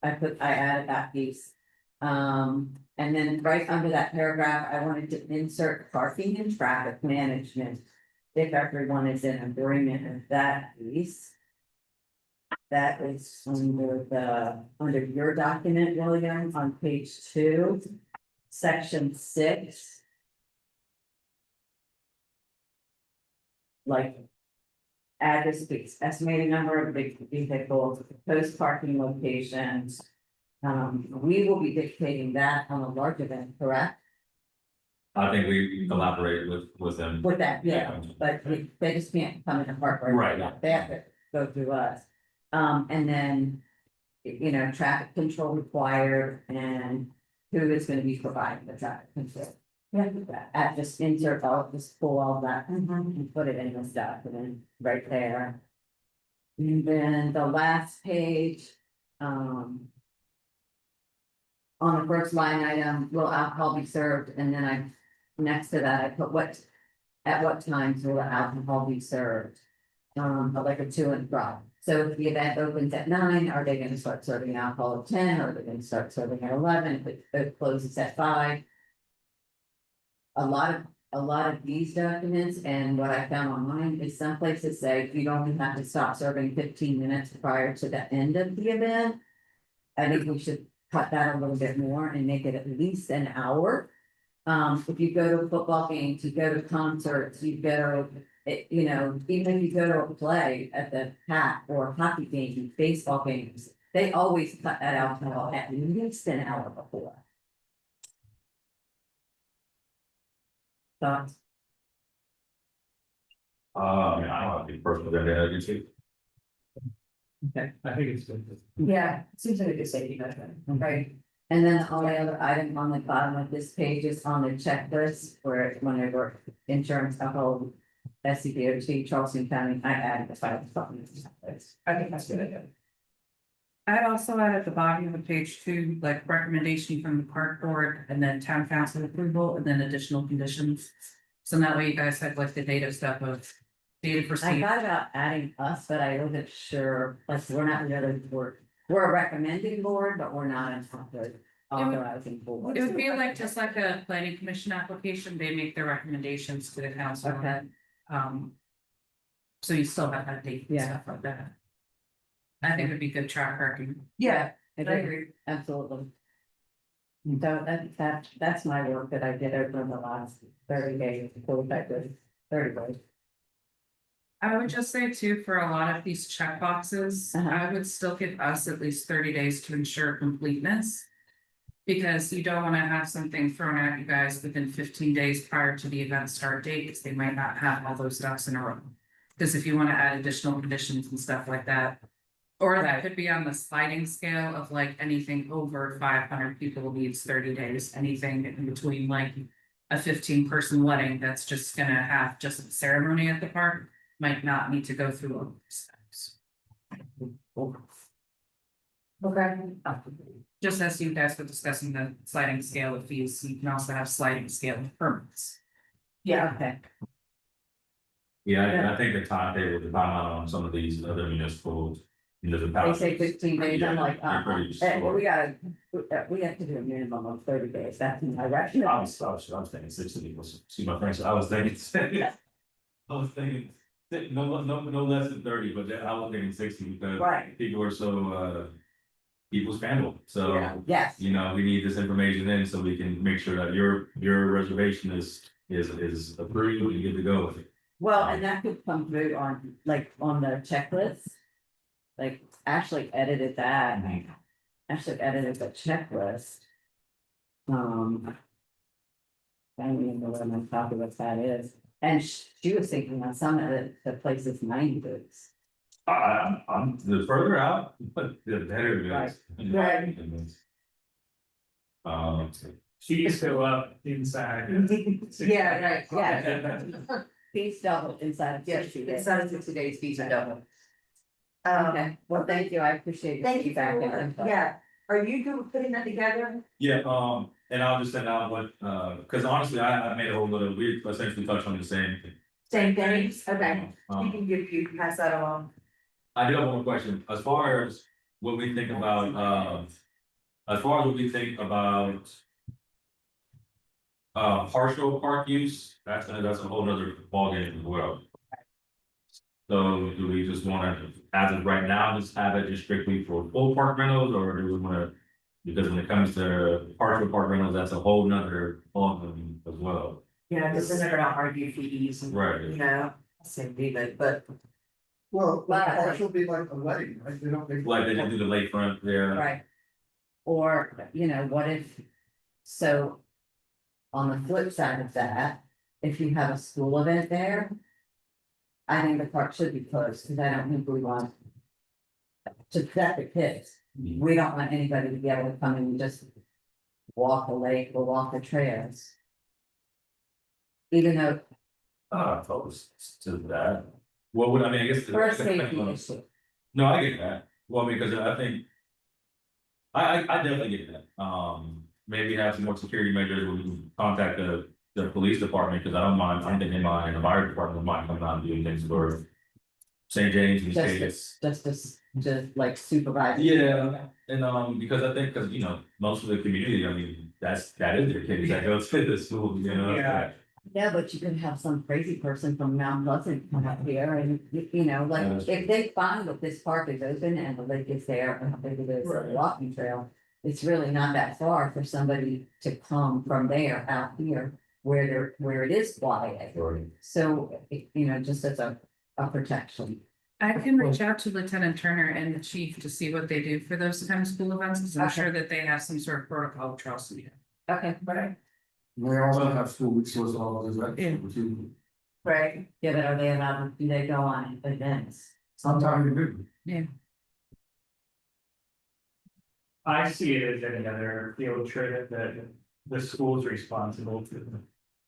I added that piece. And then right under that paragraph, I wanted to insert parking and traffic management. If everyone is in agreement with that piece. That is under your document, William, on page 2, section 6. Like. Address, estimated number of big vehicles, proposed parking locations. We will be dictating that on a large event, correct? I think we collaborate with them. With that, yeah, but they just can't come in the park. Right. They have to go through us. And then, traffic control required and who is gonna be providing the traffic control. Yeah, I just insert all, just pull all that and put it in this document right there. And then the last page, on the first line item, will alcohol be served? And then next to that, I put at what times will the alcohol be served? Like a to and from. So if the event opens at 9, are they gonna start serving alcohol at 10? Or are they gonna start serving at 11? If it closes at 5? A lot of these documents and what I found online is some places say you don't have to stop serving 15 minutes prior to the end of the event. I think we should cut that a little bit more and make it at least an hour. If you go to football games, you go to concerts, you go, even if you go to a play at the PAC or hockey games, baseball games, they always cut that alcohol at least an hour before. Thoughts? I don't have any personal agenda, you see. Okay. I think it's good. Yeah, seems like a good safety measure. Right, and then the only other item on the bottom of this page is on the checklist where whenever insurance, alcohol, SCDOT, Charleston County, I added the fire department. I think that's a good idea. I'd also add at the bottom of page 2, like recommendation from the park board and then town council approval and then additional conditions. So that way you guys have like the data stuff of data I proceed. thought about adding us, but I wasn't sure, like, we're not really, we're a recommending board, but we're not in top of authorizing board. It would be like just like a planning commission application, they make their recommendations to the council. Okay. So you still have that date and Yeah. stuff like that. I think it'd be good track record. Yeah, I I agree. Absolutely. So that's my work that I did over the last 30 days, 45 days, 30 days. I would just say too, for a lot of these check boxes, Uh-huh. I would still give us at least 30 days to ensure completeness. Because you don't wanna have something thrown at you guys within 15 days prior to the event start date, because they might not have all those ducks in a row. Because if you wanna add additional conditions and stuff like that. Or that could be on the sliding scale of like anything over 500 people needs 30 days, anything in between like. A 15-person wedding that's just gonna have just a ceremony at the park might not need to go through all these steps. Okay. Just as you guys were discussing the sliding scale of fees, you can also have sliding scale of permits. Yeah, Okay. Yeah, I think the timetable, the timeline on some of these other municipal. They say 15 days, I'm like, They're pretty well, short. we have to do a minimum of 30 days, that's my rationale. I was thinking 60, see my friends, I was thinking. I was thinking, no less than 30, but I was thinking 60 because Right. people are so, people's family, so. Yes, We need this information in so we can make sure that your reservation is approved and good to go with it. well, and that could come through on the checklist. Like, Ashley edited that. Ashley edited the checklist. I don't even know where my copy of that is, and she was thinking on some of the places 90 days. I'm the further out, but the better it is. Right. Fees go up inside. Yeah, right, Yeah. Fees double inside of yeah, 60 days. it's not 60 days, fees are double. Okay, well, thank you, I appreciate your Thank you feedback. for, and input. yeah, are you good with putting that together? Yeah, and I'll just send out what, cause honestly, I made a whole little, we essentially touched on the same thing. Same things, okay, you Um, can give, you can pass that along. I do have one more question, as far as what we think about, as far as what we think about. Partial park use, that's a whole nother ballgame as well. So do we just wanna, as of right now, just have it just strictly for full park rentals, or do we wanna? Because when it comes to partial park rentals, that's a whole nother ballgame as well. Yeah, because then they're gonna argue fees and, Right. you know, same David, but. Well, But- partial be like a wedding, right? They don't. Like they just do the lakefront there. Right. Or, you know, what if, so. On the flip side of that, if you have a school event there. I think the park should be closed, because I don't think we want. To protect the kids, we don't want anybody to be able to come and just. Walk the lake or walk the trails. Even though, Opposed to that. Well, I mean, I guess. for a safety issue, No, I get that. Well, because I think. I definitely get that. Maybe have some more security measures, we can contact the police department, because I don't mind, I'm thinking mine, the fire department might come down and do things for. St. James and just just like supervise. Yeah, and because I think, because most of the community, I mean, that is their kids that go to the school, Yeah. Yeah, but you could have some crazy person from Mount Pleasant come up here and, you know, like, Yeah. if they find that this park is open and the lake is there, and maybe there's a Right. walking trail. It's really not that far for somebody to come from there out here where it is quiet. So, you know, just as a protection. I can reach out to Lieutenant Turner and the chief to see what they do for those kind of school events, because I'm Okay. sure that they have some sort of protocol, trust me. Okay. Right, They also have school resource officers, right? Yeah. right, Yeah, but are they allowed, do they go on events? Sometimes you do. I see it as any other field trip that the school's responsible for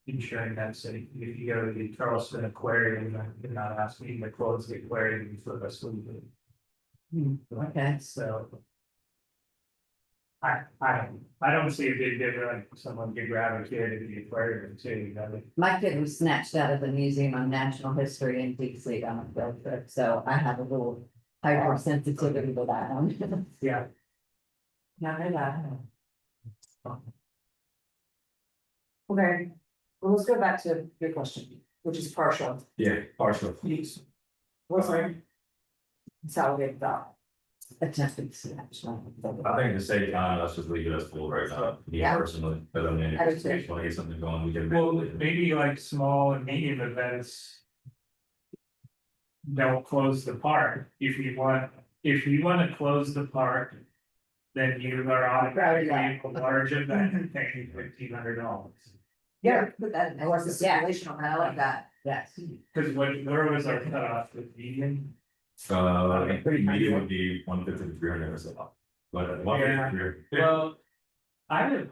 ensuring that safety. If you go to the Charleston Aquarium, you're not asking to close the aquarium for the school. Okay. So. I don't see a big difference, like someone could grab a kid at the aquarium too, you know? My kid was snatched out of the Museum of Natural History in Deep Sleep on a field trip, so I have a little hypersensitivity to that one. Yeah. now they're not. Okay, well, let's go back to your question, which is partial. Yeah, partial. Use. What's our? Consolidated thought. Attempted snatch. I think to save time, let's just leave it as full right now, me Yeah. personally, but I mean, I do if too. you want to get something going, we can. Well, maybe like small and medium events. Don't close the park, if you want to close the park. Then you are automatically a large event paying $1,500. Yeah, put that in, there. What's the Yeah. stipulation on that, I like that. Yes. Cause where was our cutoff with medium? Medium would be 150 to 300 or so. But 150. Well, I would.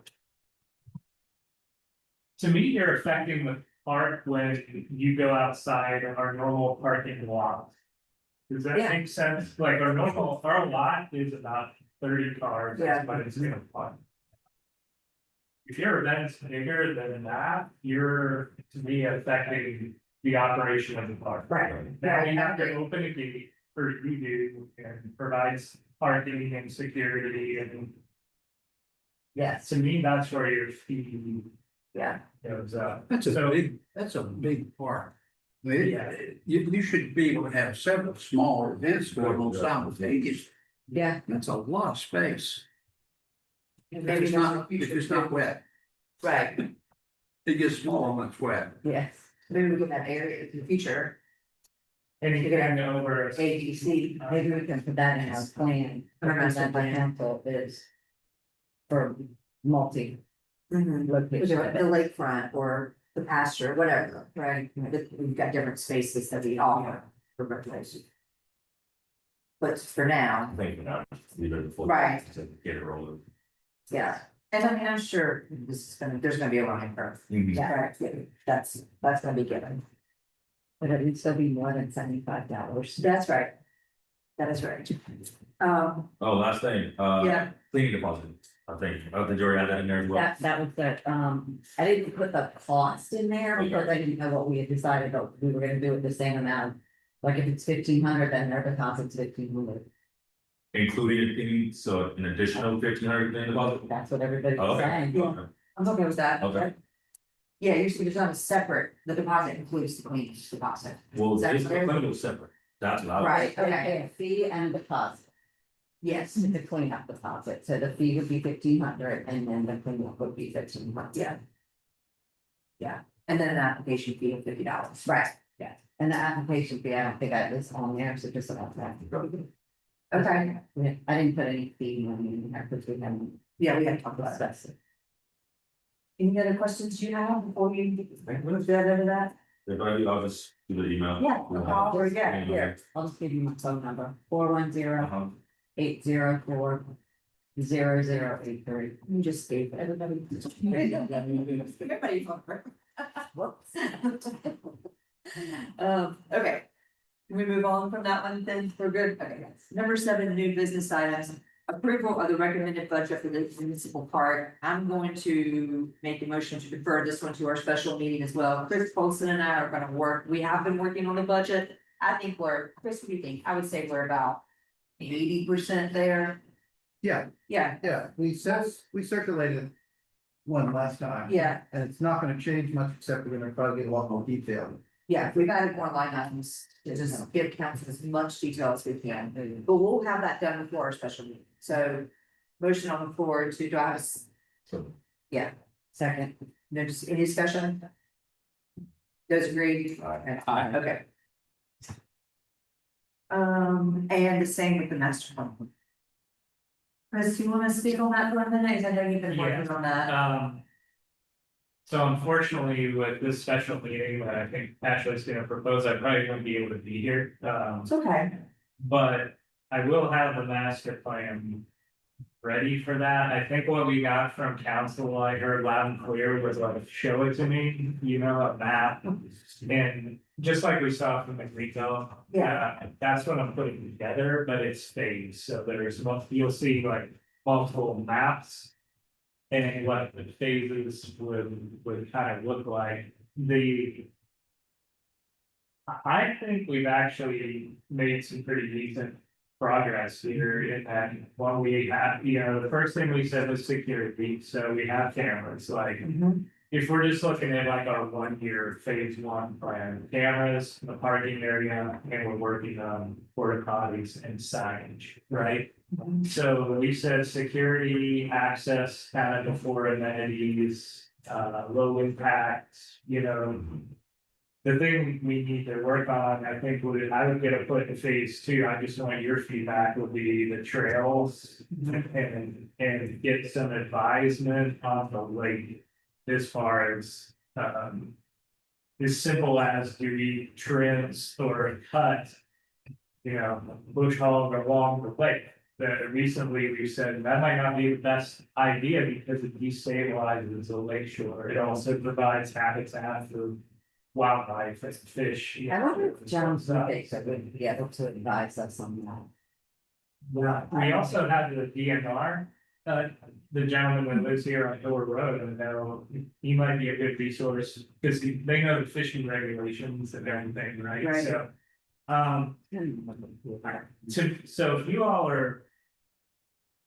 To me, you're affecting the park when you go outside of our normal parking lot. Does that Yeah. make sense? Like our lot is about 30 cars, Yeah. but it's gonna park. If your event's bigger than that, you're, to me, affecting the operation of the park. Right. Now you have to open a gate, or you do, and provides parking and security and. Yes. To me, that's where your fee Yeah, goes up. That's So- that's a big park. I mean, Yeah. you should be able to have several small events going on simultaneously. Yeah, That's a lot of space. and If maybe it's not wet, right, it gets small when it's wet. yes. maybe we get that area in the future, Anything over. ABC. Maybe we can put that in our plan, because that council is. For multi Mhm. location. The lakefront or the pasture, whatever, right, we've got different spaces that we all have for recreation. But for now, I think, leave it full. Right. To get it rolling. yeah, and I mean, I'm sure there's gonna be a learning curve. Mhm. Yeah, right, yeah, that's gonna be given, But it would still be more than $75. that's right. That is right. Oh, last thing, Yeah. cleaning deposit, I think the jury had that in there as well. That was the, I didn't put the cost in there because I didn't know what we had decided, but we were gonna do it the same amount. Like if it's 1,500, then their deposit's 1,500. Including a cleaning, so an additional 1,500 cleaning deposit. That's what everybody was Okay. saying. Okay. I'm okay with that. Okay. Yeah, usually it's not a separate, the deposit includes the cleaning deposit. Well, Is that this clear? is separate, that's what I was. Right. They pay a fee and a deposit. Yes, The cleanup deposit, so the fee would be 1,500 and then the cleanup would be 1,500. yeah. And then an application fee of $50. Right, yeah, and the application fee, I don't think I was on there, so just about that. Okay, Yeah, I didn't put any fee money in there because we haven't yeah, we have to talk about that. discussed it. Any other questions you have before we move that into that? If I do, I'll just do the email. Yeah, or yeah, Here, I'll just give you my phone number, 410 Uh-huh. 804 0083. you just gave everybody. Everybody. Whoops. Okay. Can we move on from that one then? We're good? Okay, guys. Number 7, new business items. Approval of the recommended budget for the municipal park. I'm going to make a motion to defer this one to our special meeting as well. Chris Polson and I are gonna work. We have been working on the budget. I think Chris, what do you think? I would say we're about 80% there. Yeah, Yeah, we circulated one last time. yeah, And it's not gonna change much, except we're gonna probably get a lot more detailed. yeah. We've added more line items to just give council as much detail as we can. But we'll have that done before our special meeting. So motion on the floor to do I have a yeah, Second. no, just any discussion? Those agree? Okay. And the same with the master plan. Chris, do you wanna speak on that for a minute? 'Cause I know you've been working on that. So unfortunately, with this special meeting that I think Ashley's gonna propose, I probably won't be able to be here. It's okay. But I will have the master plan ready for that. I think what we got from council, I heard loud and clear, was like, show it to me, you know, a map. And just like we saw from the retail, that's what I'm putting together, but it's phased, so you'll see like multiple maps. And what the phases would kind of look like, I think we've actually made some pretty decent progress here in that when we have, the first thing we said was security, so we have cameras, like. If we're just looking at like our 1 year phase 1 plan, cameras, the parking area, and we're working on porta potties and signage, right? So we said security, access, kind of before amenities, low impact, The thing we need to work on, I think, I would get a put in phase 2, I just want your feedback, would be the trails. And get some advisement on the lake. As far as, as simple as do we trims or cut. Bush hog along the lake. That recently we said that might not be the best idea because it destabilizes the lake shore. It also provides habitat for wildlife and fish. I wonder if John's would be able to advise us on that. We also have the DNR, the gentleman that lives here on Hill Road, and he might be a good resource, because they know the fishing regulations and everything, right? Right. So. So if you all are.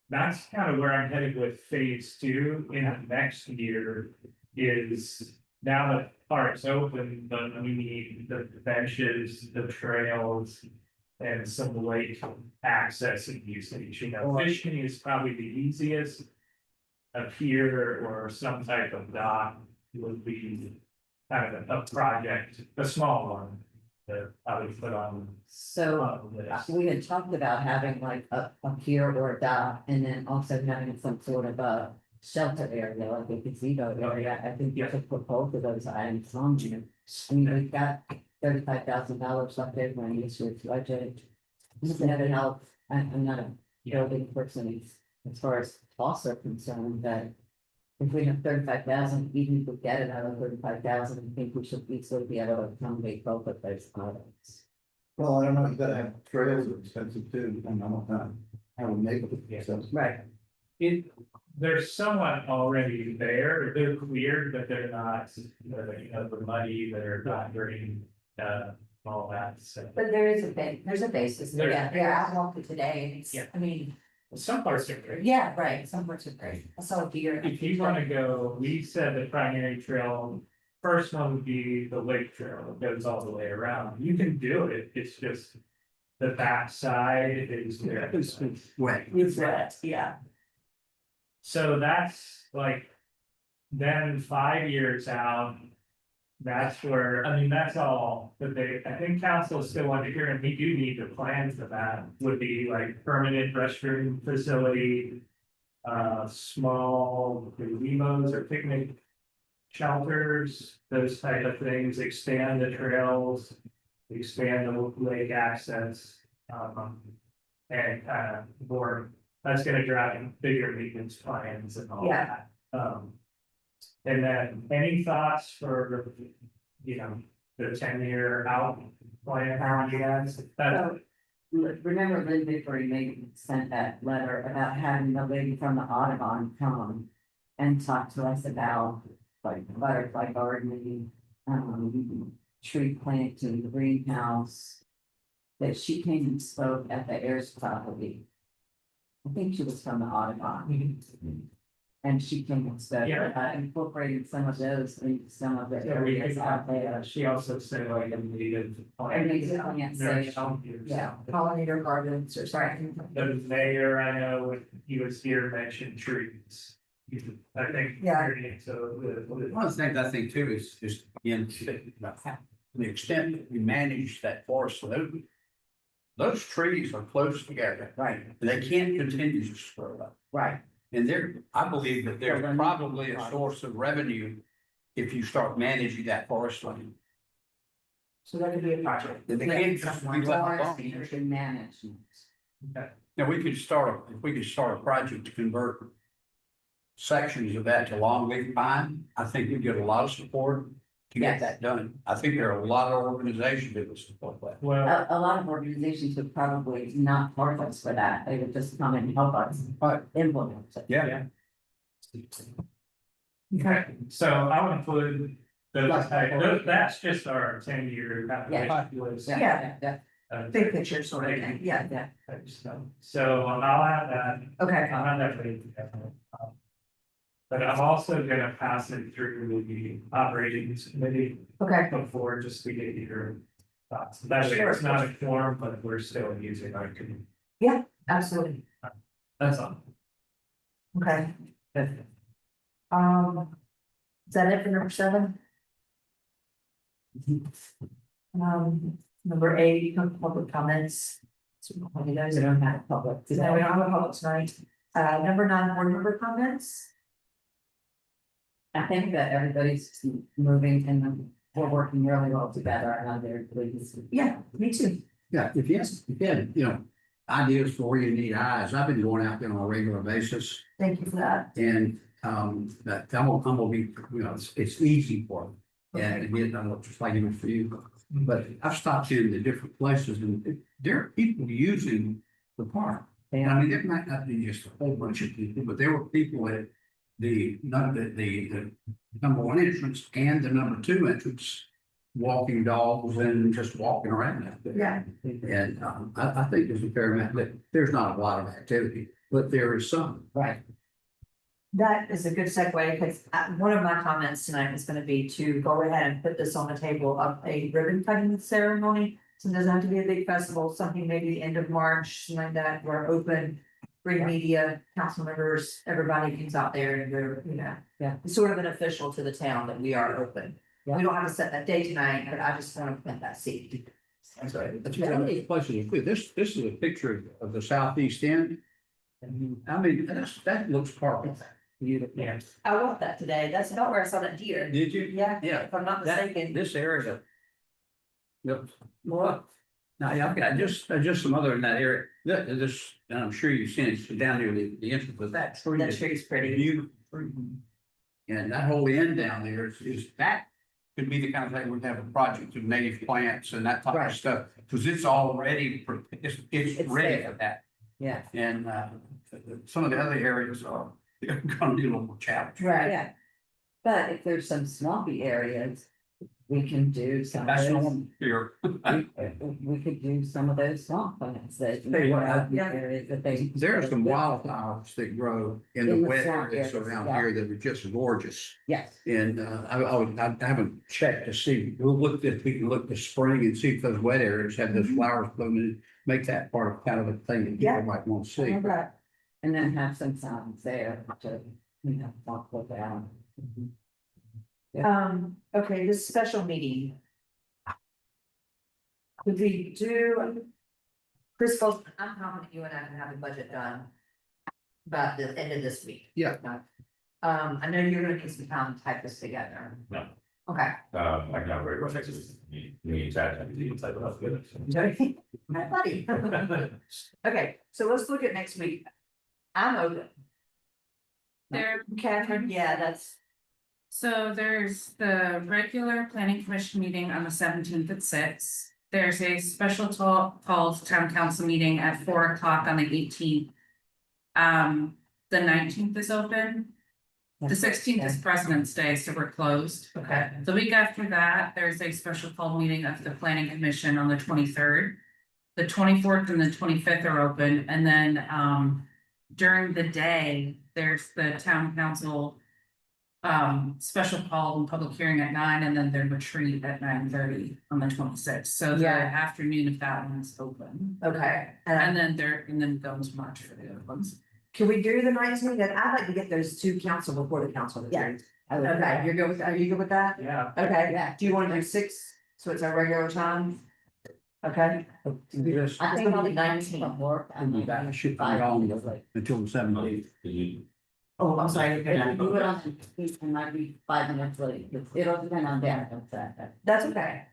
That's kind of where I'm headed with phase 2 in the next year, is now that park's open, but we need the benches, the trails. And some lake access and usage, fishing is probably the easiest. A pier or some type of dock would be kind of a project, a small one. That I would put on. So the list. we had talked about having like a pier or a dock and then also having some sort of a shelter area, like a gazebo area. I think you should put both of those items on you. I mean, we've got $35,000 left over in this year's budget. Just to have it help, I'm not a building person as far as costs are concerned, but. If we have 35,000, even if we get it out of 35,000, I think we should easily be able to accommodate both of those items. Well, I don't know, you gotta have trails are expensive too, and I don't know. Have a neighborhood, so. Right. They're somewhat already there, they're cleared, but they're not, the muddy, they're not very, all that, so. But there is there's a basis. There- Yeah, I walked it today and it's, Yeah. I mean, Some parts are great. yeah, right, some parts are great. I saw a deer. If you wanna go, we said the primary trail, first one would be the lake trail, it goes all the way around, you can do it, it's just. The backside is. Wet. It's wet, yeah. So that's like, then 5 years out. That's where, I mean, that's all, but I think council still want to hear, and we do need to plan for that, would be like permanent restroom facility. Small limos or picnic shelters, those type of things, expand the trails. Expand the lake access, and more, that's gonna drive bigger maintenance plans and all Yeah. that. And then any thoughts for, the 10-year out plan, you guys? So, remember Lynn Victory sent that letter about having the lady from the Audubon come and talk to us about like butterfly gardening, tree planting, greenhouse. That she came and spoke at the Heirs property. I think she was from the Audubon. And she came and spoke, Yeah. incorporating some of those into some of the Yeah, we areas could out there. she also said like a native. And they just can't say, yeah, pollinator gardens or something. The mayor, I know, when he was here, mentioned trees. I think. Yeah. So. One of the things I think too is again, the extent that we manage that forest, so those trees are close together. Right, And they can't continue to grow up. right. And I believe that there's probably a source of revenue if you start managing that forest land. So that could be a project. They can't just be left alone. Forestry management. Now, if we could start a project to convert sections of that to longleaf pine, I think we'd get a lot of support to get Yes. that done. I think there are a lot of organizations that would support that. Well, A lot of organizations would probably not charge us for that, they would just come and help us Right. implement it. Yeah. okay, so I'll include that's just our 10-year. Yeah. Big picture sort of thing, yeah. So I'll add that. Okay. I'll have that ready together. But I'm also gonna pass it through the operations committee Okay, before, just to get your thoughts. That way it's not a form, but we're still using our committee. absolutely, That's all. Okay. Is that it for number 7? Number 8, public comments. So we don't have public. No, we don't have a public tonight. Number 9, board member comments. I think that everybody's moving and we're working really well together, and I'm very pleased. Yeah, me too. Yeah, if you had, ideas for where you need eyes, I've been going out there on a regular basis. Thank you for that. And that I'm gonna be, it's easy for them. And again, I'm not just like it for you, but I've stopped in the different places and there are people using the park. And I mean, there might not be just a whole bunch of people, but there were people at the number 1 entrance and the number 2 entrance. Walking dogs and just walking around out there. Yeah. And I think there's a fair amount, but there's not a lot of activity, but there is some. Right. That is a good segue, because one of my comments tonight is gonna be to go ahead and put this on the table of a ribbon cutting ceremony. So it doesn't have to be a big festival, something maybe the end of March, something like that, we're open. Bring media, council members, everybody comes out there and we're, Yeah. it's sort of an official to the town that we are open. Yeah. We don't have to set that date tonight, but I just want to plant that seed. That's right. This is a picture of the southeast end. I mean, that looks perfect. Yeah. I want that today, that's about where I saw that deer. Did you? Yeah, Yeah. if I'm not That, mistaken. this area. Yep. Well, now, yeah, I've got just some other in that area, this, and I'm sure you've seen it down near the entrance, but that tree. That is tree's pretty. Beautiful tree. And that whole end down there is that could be the kind of thing we'd have a project of native plants and that type Right. of stuff, because it's already, it's It's ready there. for that. Yeah. And, some of the other areas are gonna be a little more challenging. Right. Yeah. But if there's some swampy areas, we can do some of That's those. normal here. We could do some of those swamp plants that. Tell you what, yeah. Areas that they. There are some wildflowers that grow in the In the wet swamp areas areas, around yeah. here that are just gorgeous. Yes, And I haven't checked to see, we'll look at, we can look this spring and see if those wet areas have those flowers blooming. Make that part of kind of a thing that Yeah. people might want to see. Okay. and then have some signs there to, walk with that. Okay, this special meeting. Could we do? Chris, I'm confident you and I can have the budget done. About the end of this week. Yeah. I know you're gonna need some time to type this together. No. Okay. I can have very much me chat and the type of good. My buddy. Okay, so let's look at next week. I'm open. There, Catherine, yeah, that's, so there's the regular planning commission meeting on the 17th at 6. There's a special called town council meeting at 4 o'clock on the 18th. The 19th is open. The 16th is President's Day, so we're closed. okay, The week after that, there's a special call meeting of the planning commission on the 23rd. The 24th and the 25th are open, and then during the day, there's the town council. Special call and public hearing at 9, and then their retreat at 9:30 on the 26th. So the Yeah. afternoon of that one's open. okay. And then goes March for the other ones. Can we do the 19th? Then I'd like to get those two council before the council. Yeah. I would- Okay, you're good with, are you good with that? Yeah. Okay, Yeah. do you wanna do 6, so it's our regular time? Okay, Yes, I think I'll be 19 19. from work. I'll be back. I should be gone until the 17th. oh, I'm sorry. If I do it on the 18th, I might be 5 minutes late. It'll depend on that. That's okay,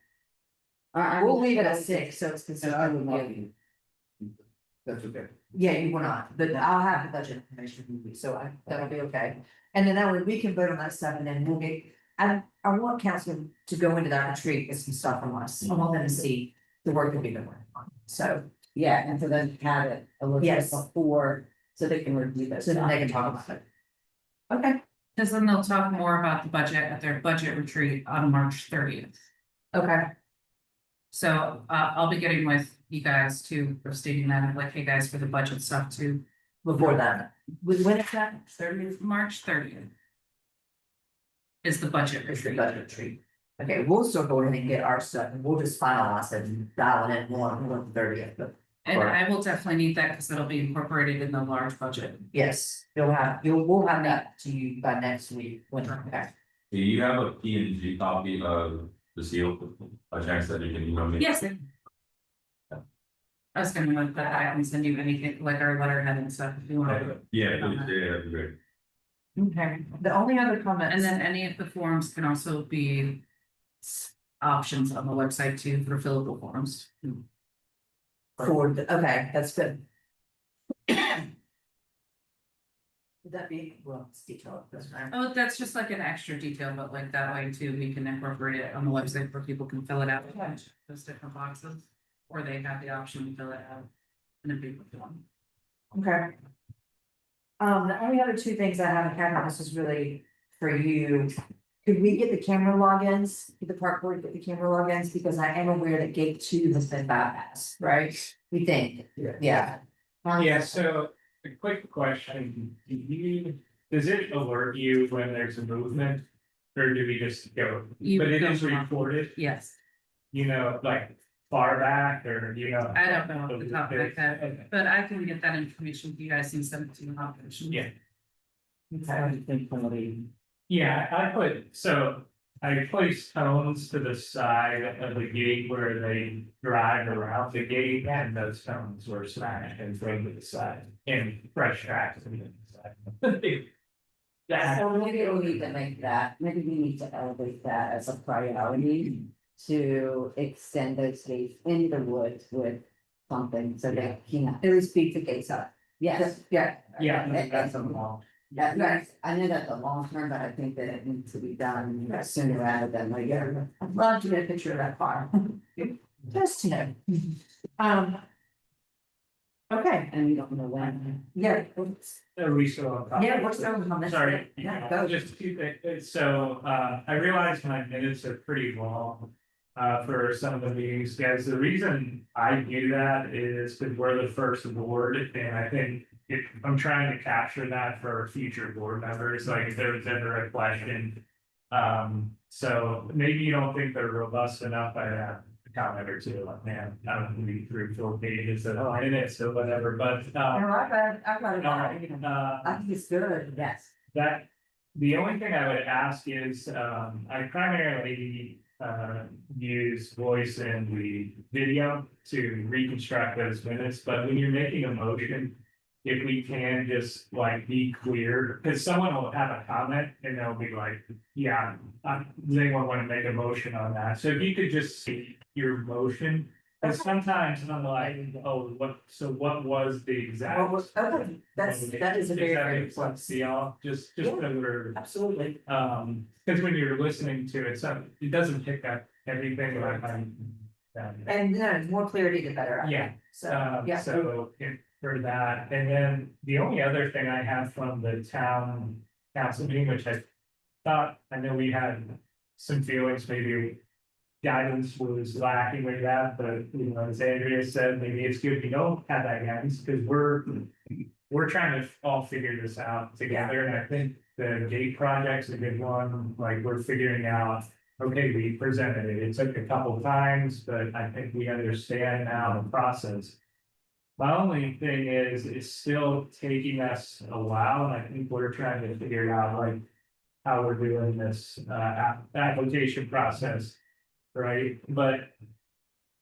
we'll leave it at 6, so it's consistent with you. That's okay. Yeah, you will not, but I'll have the budget information with you, so that'll be okay. And then that way we can vote on that stuff and then we'll get, I want council to go into that retreat with some stuff from us. I want them to see the work that we've been working on, so. Yeah, and for them to have it a little bit Yes. before, so they can review those. So then they can talk about it. Okay, Because then they'll talk more about the budget at their budget retreat on March 30th. okay, So I'll be getting with you guys too, for stating that, like, hey guys, for the budget stuff too. before that, when is that? 30th, March 30th. Is the budget It's the retreat. budget retreat. Okay, we'll still go ahead and get our stuff, and we'll just finalize it and dial it in more on the 30th, but And I will definitely need that because it'll be incorporated in the large budget. yes, we'll have that to you by next week, when, okay. Do you have a PNG copy of the seal? A chance that you can email me? Yes. I was gonna look that, I can send you anything, like our letterhead and stuff, if you want. Yeah, please, yeah, that'd be great. Okay. The only other comment, And then any of the forms can also be options on the website too for fillable forms. okay, that's good. Would that be, well, it's detailed, that's fine. Oh, that's just like an extra detail, but like that way too, we can incorporate it on the website where people can fill it out with those different boxes. Or they have the option to fill it out in a big form. Okay. The only other two things I have, Catherine, this is really for you. Could we get the camera logins, get the park board, get the camera logins, because I am aware that gate 2 has been bypassed, right? We think, yeah. Yeah, so a quick question, does it alert you when there's a movement? Or do we just go, You but it go is from- recorded, Yes, like far back or, I don't know off the top of my head, but I can get that information if you guys can send it to the operation. Yeah. Yeah, I placed cones to the side of the gate where they drive around the gate, and those cones were smashed and thrown to the side, and fresh tracks to the side. Yeah, So maybe we need to make that, maybe we need to elevate that as a priority to extend those gates in the woods with something so they can, At least beat the gates up. yes. Yeah, yeah, that's a long. Yes, I know that's a long term, but I think that it needs to be done sooner rather than later. I'd love to get a picture of that farm. Just to know. Okay, and we don't know when. yeah, Are we still on topic? yeah, we're still on this. Sorry, Yeah, go. just two things. So, I realize my minutes are pretty long. For some of the meetings, guys, the reason I do that is because we're the first board, and I think if I'm trying to capture that for future board members, like if there was ever a question. So maybe you don't think they're robust enough, I have a comment or two, like, man, I don't read through 4 pages of minutes or whatever, but, No, I've got it. I think it's good. Yes. that, the only thing I would ask is, I primarily, use voice and the video to reconstruct those minutes, but when you're making a motion. If we can just like be clear, because someone will have a comment and they'll be like, yeah, does anyone want to make a motion on that? So if you could just see your motion. And sometimes I'm like, oh, what was the exact? Okay, that is a very, very Let's see y'all, just so we're, absolutely. because when you're listening to it, so it doesn't pick up everything like I'm. And then more clarity the better. I Yeah. think. So, yeah. So for that, and then the only other thing I have from the town council meeting, which I thought, I know we had some feelings, maybe. Guidance was lacking with that, but you know, as Andrea said, maybe it's good we don't have that guidance, because we're trying to all figure this out together, and I think the gate project's a good one, like we're figuring out. Okay, we presented it, it took a couple times, but I think we understand now the process. My only thing is, it's still taking us a while, and I think we're trying to figure out like. How we're doing this application process. Right, but.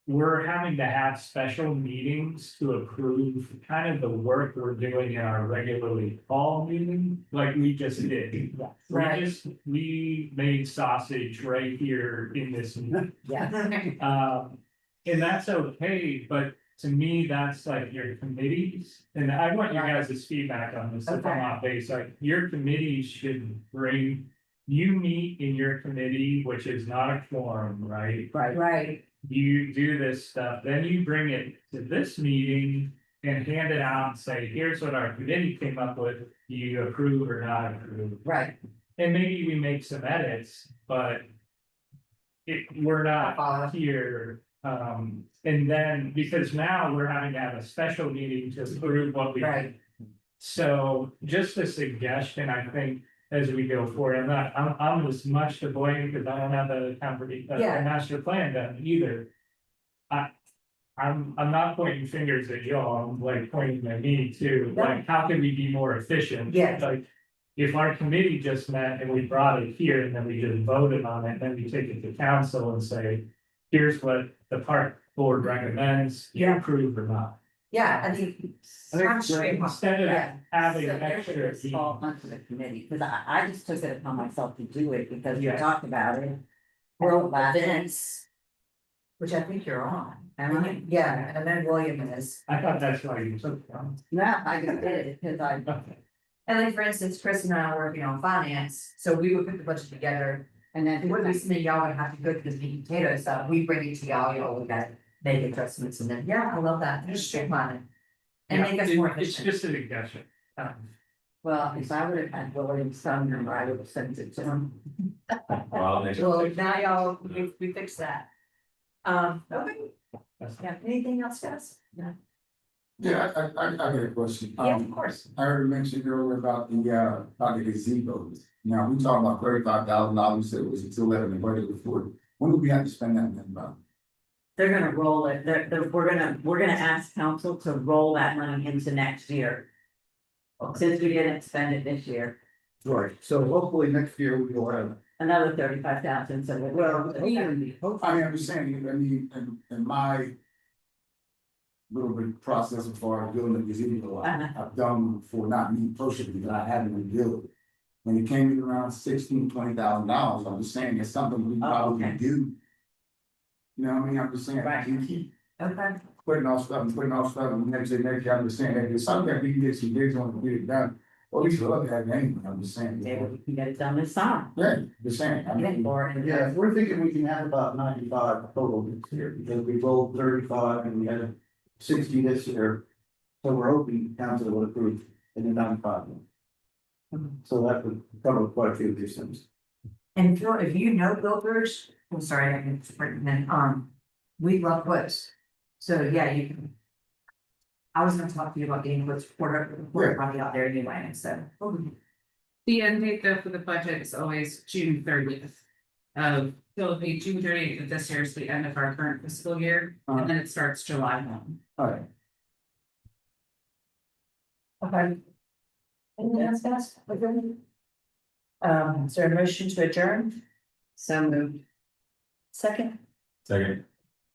We're having to have special meetings to approve kind of the work we're doing in our regularly call meeting, like we just did. Right. We made sausage right here in this meeting. Yeah. And that's okay, but to me, that's like your committees, and I want you guys' feedback on this, if I'm not based, like, your committees should bring. You meet in your committee, which is not a quorum, right? Right. You do this stuff, then you bring it to this meeting and hand it out and say, here's what our committee came up with, do you approve or not approve? Right. And maybe we make some edits, but. We're not here, and then, because now we're having to have a special meeting to approve what we. Right. So just a suggestion, I think, as we go forward, I'm as much to blame because I don't have the master plan done either. I'm not pointing fingers at y'all, I'm like pointing at me too, like, how can we be more efficient? Yeah. Like, if our committee just met and we brought it here and then we just voted on it, then we take it to council and say. Here's what the park board recommends, you Yeah. approve or not. Yeah, I think. Instead of Yeah. having So an extra. therefore it's all onto the committee, because I just took it upon myself to do it because we Yeah. talked about it. World Last week. events. Which I think you're on. Am I? Yeah, and then William is. I thought that's why you took it. No, I just did it because I, Okay. And like, for instance, Chris and I are working on finance, so we would put the budget together. and then. It wouldn't be something y'all would have to go to the meat and potato stuff. We bring it to y'all would get make adjustments and then, yeah, I love that. Just streamline it. And make us more It's efficient. just a suggestion. Well, if I would have had William's phone number, I would have sent it to him. Well, Well, now y'all, we fixed that. Okay, yeah, anything else, guys? Yeah, I got a question. Yeah, of course. I heard you mention earlier about the gazebos. Now, we talked about $35,000, it was until 11 and budget before. When do we have to spend that money by? They're gonna roll it, we're gonna ask council to roll that money into next year. Since we didn't spend it this year, Right, so hopefully next year we will have. another 35,000, so. Well, I mean, I'm just saying, in my. Little bit process as far as building a gazebo, I've done for not me personally, but I haven't rebuilt. When it came in around $16,000-$20,000, I'm just saying it's something we probably okay. do. You know what I mean? I'm just saying, Right. you keep Okay, putting off stuff and next day, I'm just saying, that it's something that we can get some bids on and get it done. Or at least look at it anyway, I'm just saying. Maybe we can get it done this summer. Yeah, just saying, I mean, Yeah, we're thinking we can have about 95 total this year, because we rolled 35 and we had 60 this year. So we're hoping council will approve in the non-five. So that would cover quite a few of these things. And Phil, if you know builders, I'm sorry, I can, we love quotes. So yeah, you can. I was gonna talk to you about getting quotes for everybody out there anyway, so. The end date though for the budget is always June 30th. So it'll be June 30th of this year is the end of our current fiscal year, and then it starts July 1. All right. Okay. Anything else, guys? We're good? Is there a motion to adjourn? So moved. Second, Second.